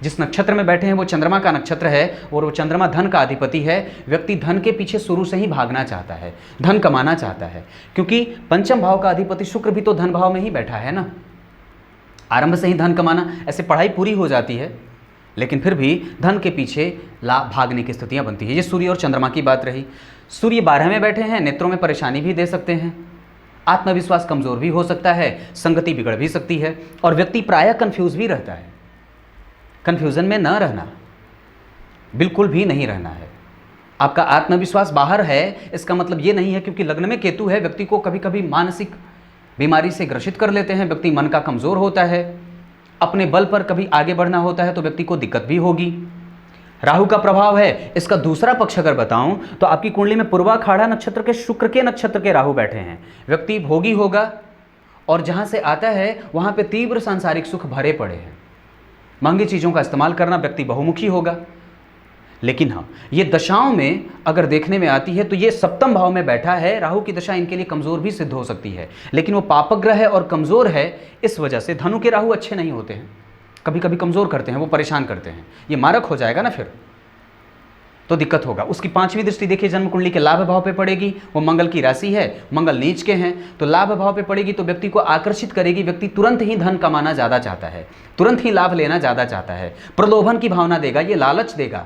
A: जिस नक्षत्र में बैठे हैं वो चंद्रमा का नक्षत्र है, और वो चंद्रमा धन का अधिपति है। व्यक्ति धन के पीछे शुरू से ही भागना चाहता है, धन कमाना चाहता है, क्योंकि पंचम भाव का अधिपति शुक्र भी तो धन भाव में ही बैठा है ना। आरंभ से ही धन कमाना, ऐसे पढ़ाई पूरी हो जाती है, लेकिन फिर भी धन के पीछे भागने की स्थितियां बनती है। ये सूर्य और चंद्रमा की बात रही। सूर्य 12 में बैठे हैं, नेत्रों में परेशानी भी दे सकते हैं, आत्मविश्वास कमजोर भी हो सकता है, संगति बिगड़ भी सकती है, और व्यक्ति प्रायः कंफ्यूज भी रहता है। कंफ्यूजन में न रहना, बिल्कुल भी नहीं रहना है। आपका आत्मविश्वास बाहर है, इसका मतलब ये नहीं है क्योंकि लग्न में केतु है व्यक्ति को कभी कभी मानसिक बीमारी से ग्रसित कर लेते हैं। व्यक्ति मन का कमजोर होता है, अपने बल पर कभी आगे बढ़ना होता है तो व्यक्ति को दिक्कत भी होगी। राहु का प्रभाव है। इसका दूसरा पक्ष अगर बताऊं तो आपकी कुंडली में पूर्वाखाड़ा नक्षत्र के शुक्र के नक्षत्र के राहु बैठे हैं। व्यक्ति भोगी होगा, और जहां से आता है वहां पे तीव्र सांसारिक सुख भरे पड़े हैं। महंगी चीजों का इस्तेमाल करना, व्यक्ति बहुमुखी होगा। लेकिन हाँ, ये दशाओं में अगर देखने में आती है तो ये सप्तम भाव में बैठा है। राहु की दशा इनके लिए कमजोर भी सिद्ध हो सकती है, लेकिन वो पापग्रह है और कमजोर है। इस वजह से धनु के राहु अच्छे नहीं होते हैं, कभी कभी कमजोर करते हैं, वो परेशान करते हैं। ये मारक हो जाएगा ना, फिर तो दिक्कत होगा। उसकी 5वीं दृष्टि देखिए जन्म कुंडली के लाभ भाव पे पड़ेगी। वो मंगल की राशि है, मंगल नीच के हैं, तो लाभ भाव पे पड़ेगी तो व्यक्ति को आकर्षित करेगी। व्यक्ति तुरंत ही धन कमाना ज़्यादा चाहता है, तुरंत ही लाभ लेना ज़्यादा चाहता है, प्रलोभन की भावना देगा, ये लालच देगा।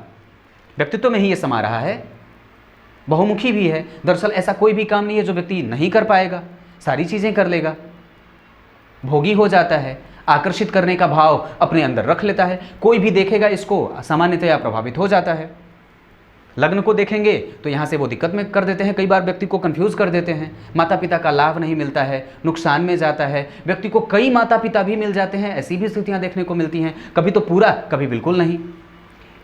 A: व्यक्तित्व में ही ये समा रहा है। बहुमुखी भी है। दरअसल ऐसा कोई भी काम नहीं है जो व्यक्ति नहीं कर पाएगा, सारी चीज़ें कर लेगा। भोगी हो जाता है, आकर्षित करने का भाव अपने अंदर रख लेता है। कोई भी देखेगा इसको सामान्यतया प्रभावित हो जाता है। लग्न को देखेंगे तो यहाँ से वो दिक्कत में कर देते हैं, कई बार व्यक्ति को कंफ्यूज कर देते हैं। माता पिता का लाभ नहीं मिलता है, नुकसान में जाता है। व्यक्ति को कई माता पिता भी मिल जाते हैं, ऐसी भी स्थितियाँ देखने को मिलती हैं। कभी तो पूरा, कभी बिल्कुल नहीं।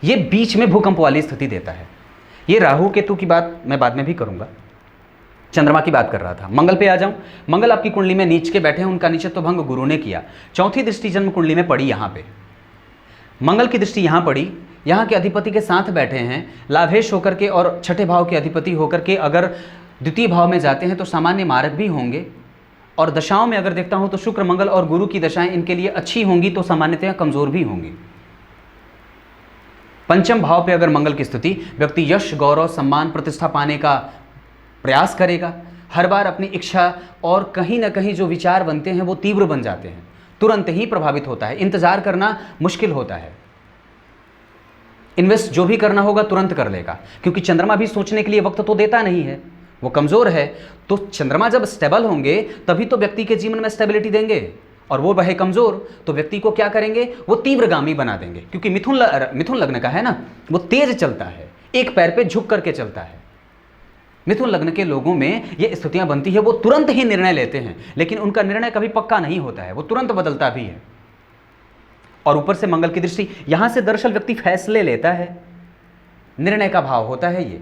A: ये बीच में भूकंप वाली स्थिति देता है। ये राहु केतु की बात मैं बाद में भी करूँगा, चंद्रमा की बात कर रहा था। मंगल पे आ जाऊं। मंगल आपकी कुंडली में नीच के बैठे हैं, उनका नीचत्व भंग गुरु ने किया। 4थी दृष्टि जन्म कुंडली में पड़ी, यहाँ पे मंगल की दृष्टि यहाँ पड़ी। यहाँ के अधिपति के साथ बैठे हैं, लाभेश होकर के और छठे भाव के अधिपति होकर के अगर द्वितीय भाव में जाते हैं तो सामान्य मारक भी होंगे। और दशाओं में अगर देखता हूँ तो शुक्र मंगल और गुरु की दशाएं इनके लिए अच्छी होंगी तो सामान्यतः कमजोर भी होंगी। पंचम भाव पे अगर मंगल की स्थिति, व्यक्ति यश गौरव सम्मान प्रतिष्ठा पाने का प्रयास करेगा। हर बार अपनी इच्छा और कहीं ना कहीं जो विचार बनते हैं वो तीव्र बन जाते हैं, तुरंत ही प्रभावित होता है। इंतजार करना मुश्किल होता है। इन्वेस्ट जो भी करना होगा तुरंत कर लेगा, क्योंकि चंद्रमा भी सोचने के लिए वक्त तो देता नहीं है, वो कमजोर है। तो चंद्रमा जब स्टेबल होंगे तभी तो व्यक्ति के जीवन में स्टेबिलिटी देंगे, और वो रहे कमजोर तो व्यक्ति को क्या करेंगे, वो तीव्रगामी बना देंगे। क्योंकि मिथुन लग्न का है ना, वो तेज चलता है, एक पैर पे झुक करके चलता है। मिथुन लग्न के लोगों में ये स्थितियां बनती है, वो तुरंत ही निर्णय लेते हैं, लेकिन उनका निर्णय कभी पक्का नहीं होता है, वो तुरंत बदलता भी है। और ऊपर से मंगल की दृष्टि, यहां से दरअसल व्यक्ति फैसले लेता है, निर्णय का भाव होता है ये,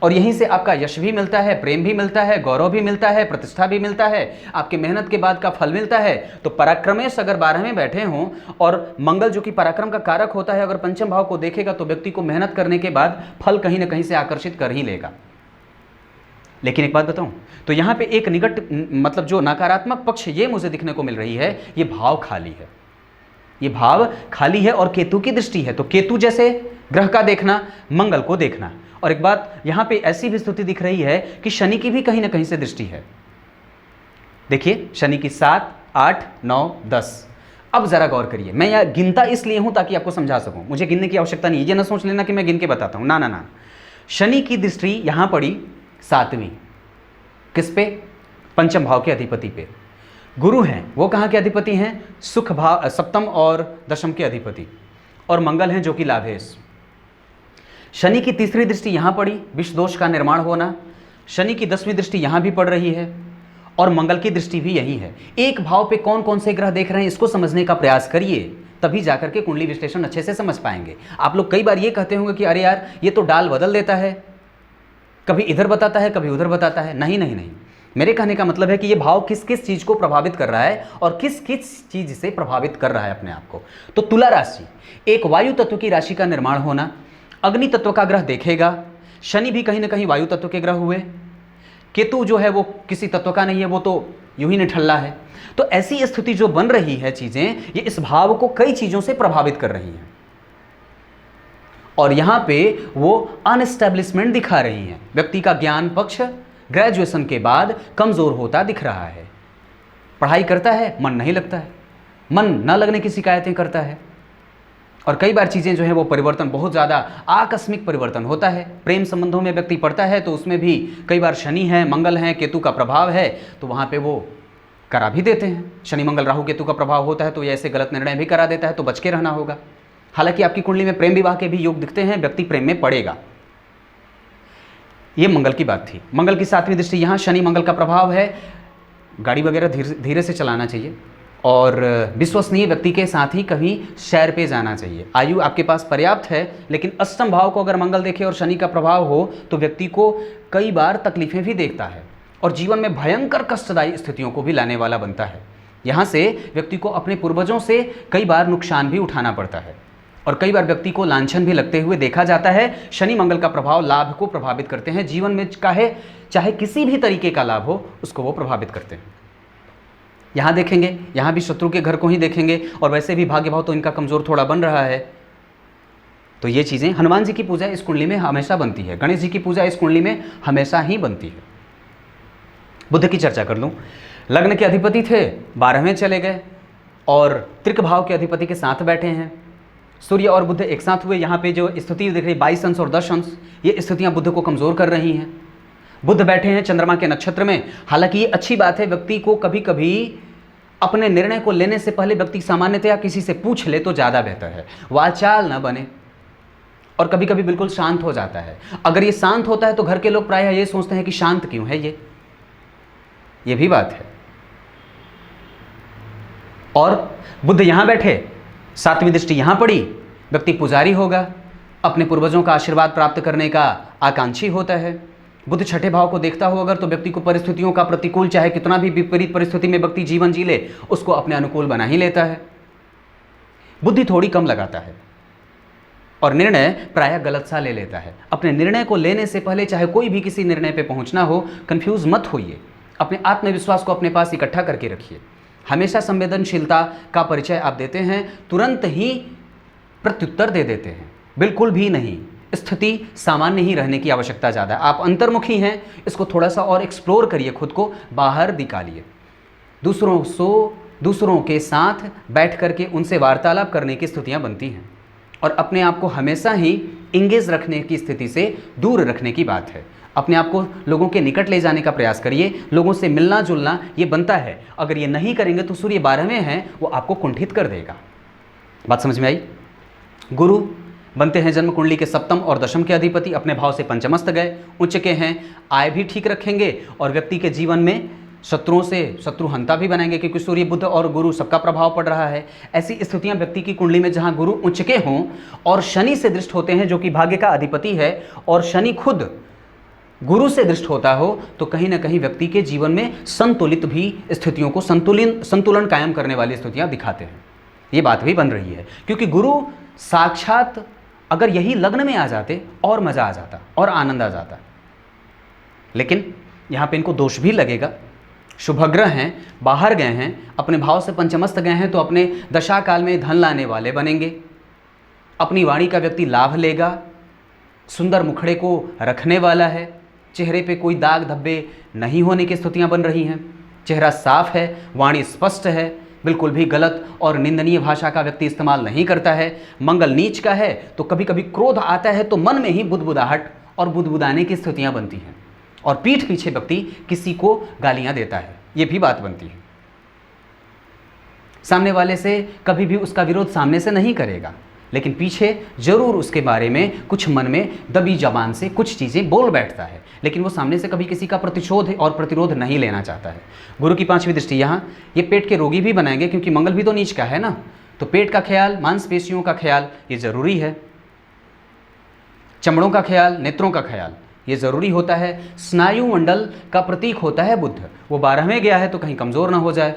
A: और यहीं से आपका यश भी मिलता है, प्रेम भी मिलता है, गौरव भी मिलता है, प्रतिष्ठा भी मिलता है, आपकी मेहनत के बाद का फल मिलता है। तो पराक्रमेश अगर 12 में बैठे हों और मंगल जो कि पराक्रम का कारक होता है अगर पंचम भाव को देखेगा तो व्यक्ति को मेहनत करने के बाद फल कहीं ना कहीं से आकर्षित कर ही लेगा। लेकिन एक बात बताऊं, तो यहां पे एक निकट मतलब जो नकारात्मक पक्ष ये मुझे दिखने को मिल रही है, ये भाव खाली है, ये भाव खाली है और केतु की दृष्टि है। तो केतु जैसे ग्रह का देखना, मंगल को देखना। और एक बात यहां पे ऐसी भी स्थिति दिख रही है कि शनि की भी कहीं ना कहीं से दृष्टि है। देखिए शनि की 7, 8, 9, 10। अब जरा गौर करिए, मैं यह गिनता इसलिए हूं ताकि आपको समझा सकूं, मुझे गिनने की आवश्यकता नहीं है, ये ना सोच लेना कि मैं गिन के बताता हूं, ना ना ना। शनि की दृष्टि यहां पड़ी 7वीं, किस पे? पंचम भाव के अधिपति पे। गुरु हैं, वो कहां के अधिपति हैं? सुख भाव, सप्तम और दशम के अधिपति। और मंगल हैं जो कि लाभेश। शनि की तीसरी दृष्टि यहां पड़ी, विष दोष का निर्माण होना। शनि की 10वीं दृष्टि यहां भी पड़ रही है और मंगल की दृष्टि भी यही है। एक भाव पे कौन कौन से ग्रह देख रहे हैं इसको समझने का प्रयास करिए, तभी जाकर के कुंडली विश्लेषण अच्छे से समझ पाएंगे। आप लोग कई बार ये कहते होंगे कि अरे यार ये तो डाल बदल देता है, कभी इधर बताता है कभी उधर बताता है। नहीं नहीं नहीं, मेरे कहने का मतलब है कि ये भाव किस किस चीज को प्रभावित कर रहा है और किस किस चीज से प्रभावित कर रहा है अपने आप को। तो तुला राशि, एक वायु तत्व की राशि का निर्माण होना, अग्नि तत्व का ग्रह देखेगा। शनि भी कहीं ना कहीं वायु तत्व के ग्रह हुए, केतु जो है वो किसी तत्व का नहीं है, वो तो यूं ही निठल्ला है। तो ऐसी स्थिति जो बन रही है चीजें, ये इस भाव को कई चीजों से प्रभावित कर रही हैं और यहां पे वो अनएस्टेब्लिशमेंट दिखा रही हैं। व्यक्ति का ज्ञान पक्ष ग्रेजुएशन के बाद कमजोर होता दिख रहा है। पढ़ाई करता है, मन नहीं लगता है, मन न लगने की शिकायतें करता है और कई बार चीज़ें जो है वो परिवर्तन बहुत ज़्यादा आकस्मिक परिवर्तन होता है। प्रेम संबंधों में व्यक्ति पड़ता है तो उसमें भी कई बार शनि है, मंगल है, केतु का प्रभाव है, तो वहाँ पे वो करा भी देते हैं। शनि मंगल राहु केतु का प्रभाव होता है तो ये ऐसे गलत निर्णय भी करा देता है, तो बच के रहना होगा। हालांकि आपकी कुंडली में प्रेम विवाह के भी योग दिखते हैं, व्यक्ति प्रेम में पड़ेगा। ये मंगल की बात थी। मंगल की 7वीं दृष्टि, यहाँ शनि मंगल का प्रभाव है। गाड़ी वगैरह धीरे से चलाना चाहिए और विश्वसनीय व्यक्ति के साथ ही कहीं सैर पे जाना चाहिए। आयु आपके पास पर्याप्त है, लेकिन अष्टम भाव को अगर मंगल देखे और शनि का प्रभाव हो तो व्यक्ति को कई बार तकलीफें भी देखता है और जीवन में भयंकर कष्टदायी स्थितियों को भी लाने वाला बनता है। यहाँ से व्यक्ति को अपने पूर्वजों से कई बार नुकसान भी उठाना पड़ता है और कई बार व्यक्ति को लांछन भी लगते हुए देखा जाता है। शनि मंगल का प्रभाव लाभ को प्रभावित करते हैं, जीवन में चाहे किसी भी तरीके का लाभ हो उसको वो प्रभावित करते हैं। यहाँ देखेंगे, यहाँ भी शत्रु के घर को ही देखेंगे और वैसे भी भाग्य भाव तो इनका कमजोर थोड़ा बन रहा है। तो ये चीज़ें, हनुमान जी की पूजा इस कुंडली में हमेशा बनती है, गणेश जी की पूजा इस कुंडली में हमेशा ही बनती है। बुध की चर्चा कर लूँ। लग्न के अधिपति थे, 12वें चले गए और त्रिक भाव के अधिपति के साथ बैठे हैं। सूर्य और बुध एक साथ हुए। यहाँ पे जो स्थिति दिख रही 22 अंश और 10 अंश, ये स्थितियाँ बुध को कमज़ोर कर रही हैं। बुध बैठे हैं चंद्रमा के नक्षत्र में। हालांकि ये अच्छी बात है, व्यक्ति को कभी कभी अपने निर्णय को लेने से पहले व्यक्ति सामान्यतया किसी से पूछ ले तो ज़्यादा बेहतर है, वाचाल न बने। और कभी कभी बिल्कुल शांत हो जाता है। अगर ये शांत होता है तो घर के लोग प्रायः ये सोचते हैं कि शांत क्यों है ये भी बात है। और बुध यहाँ बैठे, 7वीं दृष्टि यहाँ पड़ी, व्यक्ति पुजारी होगा, अपने पूर्वजों का आशीर्वाद प्राप्त करने का आकांक्षी होता है। बुध छठे भाव को देखता हो अगर तो व्यक्ति को परिस्थितियों का प्रतिकूल, चाहे कितना भी विपरीत परिस्थिति में व्यक्ति जीवन जी ले, उसको अपने अनुकूल बना ही लेता है। बुद्धि थोड़ी कम लगाता है और निर्णय प्रायः गलत सा ले लेता है। अपने निर्णय को लेने से पहले चाहे कोई भी किसी निर्णय पे पहुंचना हो, कंफ्यूज मत होइए। अपने आत्मविश्वास को अपने पास इकट्ठा करके रखिए। हमेशा संवेदनशीलता का परिचय आप देते हैं, तुरंत ही प्रत्युत्तर दे देते हैं, बिल्कुल भी नहीं। स्थिति सामान्य ही रहने की आवश्यकता ज़्यादा है। आप अंतर्मुखी हैं, इसको थोड़ा सा और एक्सप्लोर करिए, खुद को बाहर निकालिए। दूसरों के साथ बैठ करके उनसे वार्तालाप करने की स्थितियाँ बनती हैं और अपने आप को हमेशा ही इंगेज रखने की स्थिति से दूर रखने की बात है। अपने आप को लोगों के निकट ले जाने का प्रयास करिए, लोगों से मिलना जुलना ये बनता है। अगर ये नहीं करेंगे तो सूर्य 12वें हैं, वो आपको कुंठित कर देगा। बात समझ में आई? गुरु बनते हैं जन्म कुंडली के सप्तम और दशम के अधिपति, अपने भाव से पंचमस्त गए, उच्च के हैं, आय भी ठीक रखेंगे और व्यक्ति के जीवन में शत्रुओं से शत्रुहंता भी बनाएंगे क्योंकि सूर्य बुध और गुरु सबका प्रभाव पड़ रहा है। ऐसी स्थितियां व्यक्ति की कुंडली में जहां गुरु उच्च के हों और शनि से दृष्ट होते हैं जो कि भाग्य का अधिपति है, और शनि खुद गुरु से दृष्ट होता हो, तो कहीं ना कहीं व्यक्ति के जीवन में संतुलित भी स्थितियों को संतुलन कायम करने वाली स्थितियां दिखाते हैं। ये बात भी बन रही है क्योंकि गुरु साक्षात अगर यही लग्न में आ जाते और मजा आ जाता और आनंद आ जाता, लेकिन यहां पे इनको दोष भी लगेगा। शुभग्रह हैं, बाहर गए हैं, अपने भाव से पंचमस्त गए हैं, तो अपने दशा काल में धन लाने वाले बनेंगे। अपनी वाणी का व्यक्ति लाभ लेगा, सुंदर मुखड़े को रखने वाला है, चेहरे पे कोई दाग धब्बे नहीं होने की स्थितियां बन रही हैं, चेहरा साफ है, वाणी स्पष्ट है, बिल्कुल भी गलत और निंदनीय भाषा का व्यक्ति इस्तेमाल नहीं करता है। मंगल नीच का है तो कभी कभी क्रोध आता है तो मन में ही बुदबुदाहट और बुदबुदाने की स्थितियां बनती हैं, और पीठ पीछे व्यक्ति किसी को गालियां देता है, ये भी बात बनती है। सामने वाले से कभी भी उसका विरोध सामने से नहीं करेगा, लेकिन पीछे जरूर उसके बारे में कुछ मन में दबी जबान से कुछ चीज़ें बोल बैठता है, लेकिन वो सामने से कभी किसी का प्रतिशोध और प्रतिरोध नहीं लेना चाहता है। गुरु की पांचवी दृष्टि यहाँ ये पेट के रोगी भी बनाएंगे क्योंकि मंगल भी तो नीच का है ना, तो पेट का ख्याल, मांसपेशियों का ख्याल ये जरूरी है, चमड़ों का ख्याल, नेत्रों का ख्याल ये ज़रूरी होता है। स्नायु मंडल का प्रतीक होता है बुध, वो 12वें गया है तो कहीं कमज़ोर ना हो जाए।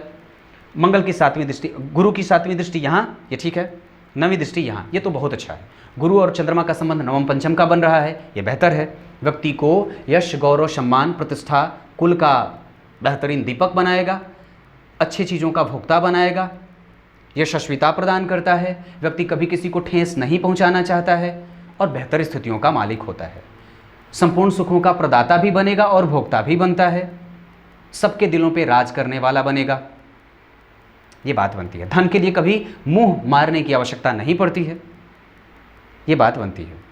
A: मंगल की 7वीं दृष्टि, गुरु की 7वीं दृष्टि यहाँ, ये ठीक है। 9वीं दृष्टि यहाँ, ये तो बहुत अच्छा है। गुरु और चंद्रमा का संबंध नवम पंचम का बन रहा है, ये बेहतर है। व्यक्ति को यश, गौरव, सम्मान, प्रतिष्ठा, कुल का बेहतरीन दीपक बनाएगा, अच्छी चीज़ों का भोक्ता बनाएगा, यशस्विता प्रदान करता है। व्यक्ति कभी किसी को ठेस नहीं पहुँचाना चाहता है और बेहतर स्थितियों का मालिक होता है। संपूर्ण सुखों का प्रदाता भी बनेगा और भोक्ता भी बनता है, सबके दिलों पे राज करने वाला बनेगा, ये बात बनती है। धन के लिए कभी मुंह मारने की आवश्यकता नहीं पड़ती है, ये बात बनती है।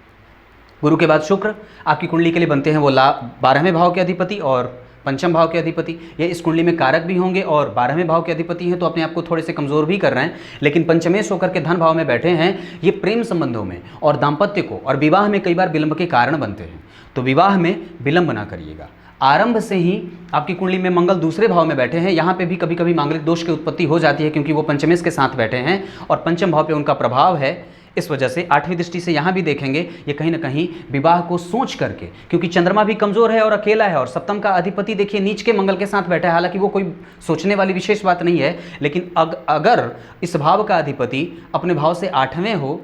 A: गुरु के बाद शुक्र आपकी कुंडली के लिए बनते हैं वो 12वें भाव के अधिपति और पंचम भाव के अधिपति। ये इस कुंडली में कारक भी होंगे और 12वें भाव के अधिपति हैं तो अपने आप को थोड़े से कमज़ोर भी कर रहे हैं, लेकिन पंचमेश होकर के धन भाव में बैठे हैं। ये प्रेम संबंधों में और दाम्पत्य को और विवाह में कई बार विलंब के कारण बनते हैं, तो विवाह में विलंब ना करिएगा। आरंभ से ही आपकी कुंडली में मंगल दूसरे भाव में बैठे हैं, यहाँ पे भी कभी कभी मांगलिक दोष की उत्पत्ति हो जाती है क्योंकि वो पंचमेश के साथ बैठे हैं और पंचम भाव पे उनका प्रभाव है। इस वजह से 8वीं दृष्टि से यहाँ भी देखेंगे, ये कहीं ना कहीं विवाह को सोच करके, क्योंकि चंद्रमा भी कमज़ोर है और अकेला है और सप्तम का अधिपति देखिए नीच के मंगल के साथ बैठा है। हालांकि वो कोई सोचने वाली विशेष बात नहीं है, लेकिन अगर इस भाव का अधिपति अपने भाव से 8वें हो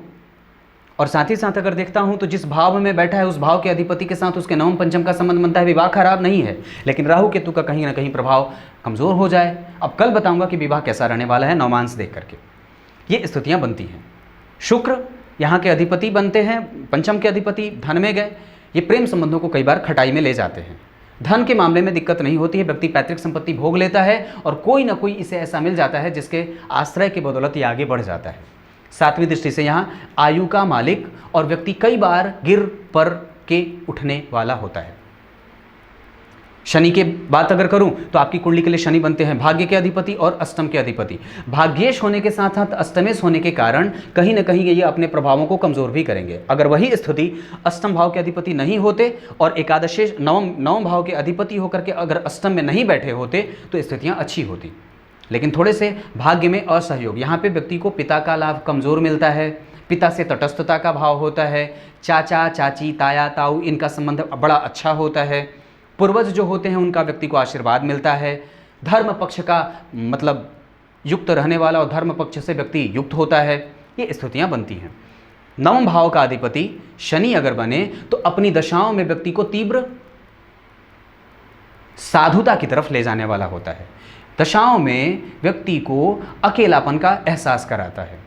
A: और साथ ही साथ अगर देखता हूं तो जिस भाव में बैठा है उस भाव के अधिपति के साथ उसके नवम पंचम का संबंध बनता है, विवाह खराब नहीं है, लेकिन राहु केतु का कहीं ना कहीं प्रभाव कमज़ोर हो जाए। अब कल बताऊंगा कि विवाह कैसा रहने वाला है नवमांश देख करके, ये स्थितियां बनती हैं। शुक्र यहाँ के अधिपति बनते हैं, पंचम के अधिपति धन में गए, ये प्रेम संबंधों को कई बार खटाई में ले जाते हैं। धन के मामले में दिक्कत नहीं होती है, व्यक्ति पैतृक संपत्ति भोग लेता है और कोई ना कोई इसे ऐसा मिल जाता है जिसके आश्रय के बदौलत ये आगे बढ़ जाता है। 7वीं दृष्टि से यहाँ आयु का मालिक और व्यक्ति कई बार गिर पर के उठने वाला होता है। शनि के बात अगर करूं तो आपकी कुंडली के लिए शनि बनते हैं भाग्य के अधिपति और अष्टम के अधिपति। भाग्येश होने के साथ साथ अष्टमेश होने के कारण कहीं ना कहीं ये अपने प्रभावों को कमजोर भी करेंगे। अगर वही स्थिति अष्टम भाव के अधिपति नहीं होते और एकादशेश नवम भाव के अधिपति होकर के अगर अष्टम में नहीं बैठे होते तो स्थितियां अच्छी होती, लेकिन थोड़े से भाग्य में असहयोग। यहाँ पे व्यक्ति को पिता का लाभ कमजोर मिलता है, पिता से तटस्थता का भाव होता है, चाचा चाची ताया ताऊ इनका संबंध बड़ा अच्छा होता है, पूर्वज जो होते हैं उनका व्यक्ति को आशीर्वाद मिलता है, धर्म पक्ष का मतलब युक्त रहने वाला और धर्म पक्ष से व्यक्ति युक्त होता है, ये स्थितियां बनती हैं। नवम भाव का अधिपति शनि अगर बने तो अपनी दशाओं में व्यक्ति को तीव्र साधुता की तरफ ले जाने वाला होता है, दशाओं में व्यक्ति को अकेलापन का एहसास कराता है।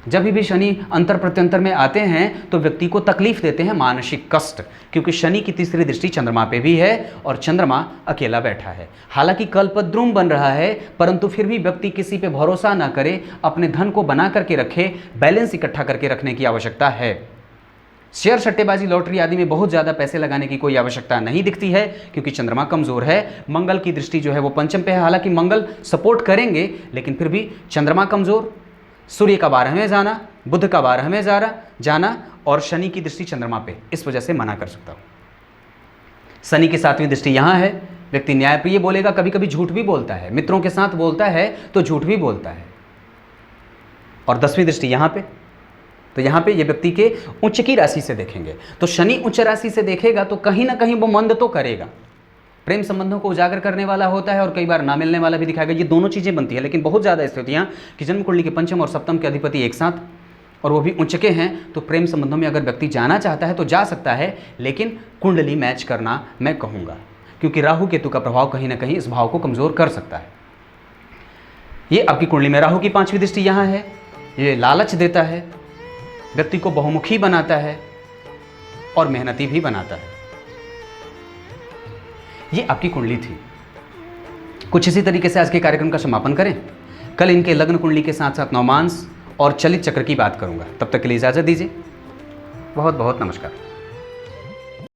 A: जब भी शनि अंतर प्रत्यंतर में आते हैं तो व्यक्ति को तकलीफ देते हैं, मानसिक कष्ट, क्योंकि शनि की तीसरी दृष्टि चंद्रमा पे भी है और चंद्रमा अकेला बैठा है। हालांकि कल्पद्रुम बन रहा है, परंतु फिर भी व्यक्ति किसी पे भरोसा ना करे, अपने धन को बना करके रखे, बैलेंस इकट्ठा करके रखने की आवश्यकता है। शेयर सट्टेबाजी लॉटरी आदि में बहुत ज़्यादा पैसे लगाने की कोई आवश्यकता नहीं दिखती है क्योंकि चंद्रमा कमज़ोर है। मंगल की दृष्टि जो है वो पंचम पे है, हालांकि मंगल सपोर्ट करेंगे लेकिन फिर भी चंद्रमा कमज़ोर, सूर्य का 12वें जाना, बुध का 12वें जाना और शनि की दृष्टि चंद्रमा पे, इस वजह से मना कर सकता हूं। शनि की 7वीं दृष्टि यहां है। व्यक्ति न्यायप्रिय बोलेगा, कभी कभी झूठ भी बोलता है, मित्रों के साथ बोलता है तो झूठ भी बोलता है। और 10वीं दृष्टि यहां पे, तो यहां पे ये व्यक्ति के उच्च की राशि से देखेंगे। तो शनि उच्च राशि से देखेगा तो कहीं ना कहीं वो मंद तो करेगा, प्रेम संबंधों को उजागर करने वाला होता है और कई बार ना मिलने वाला भी दिखाएगा। ये दोनों चीज़ें बनती है, लेकिन बहुत ज़्यादा स्थितियाँ कि जन्म कुंडली के पंचम और सप्तम के अधिपति एक साथ और वो भी उच्च के हैं, तो प्रेम संबंधों में अगर व्यक्ति जाना चाहता है तो जा सकता है, लेकिन कुंडली मैच करना मैं कहूँगा, क्योंकि राहु केतु का प्रभाव कहीं ना कहीं इस भाव को कमज़ोर कर सकता है। ये आपकी कुंडली में राहु की 5वीं दृष्टि यहाँ है। ये लालच देता है, व्यक्ति को बहुमुखी बनाता है और मेहनती भी बनाता है। ये आपकी कुंडली थी। कुछ इसी तरीके से आज के कार्यक्रम का समापन करें। कल इनके लग्न कुंडली के साथ साथ नवमांश और चलित चक्र की बात करूंगा। तब तक के लिए इजाजत दीजिए। बहुत बहुत नमस्कार।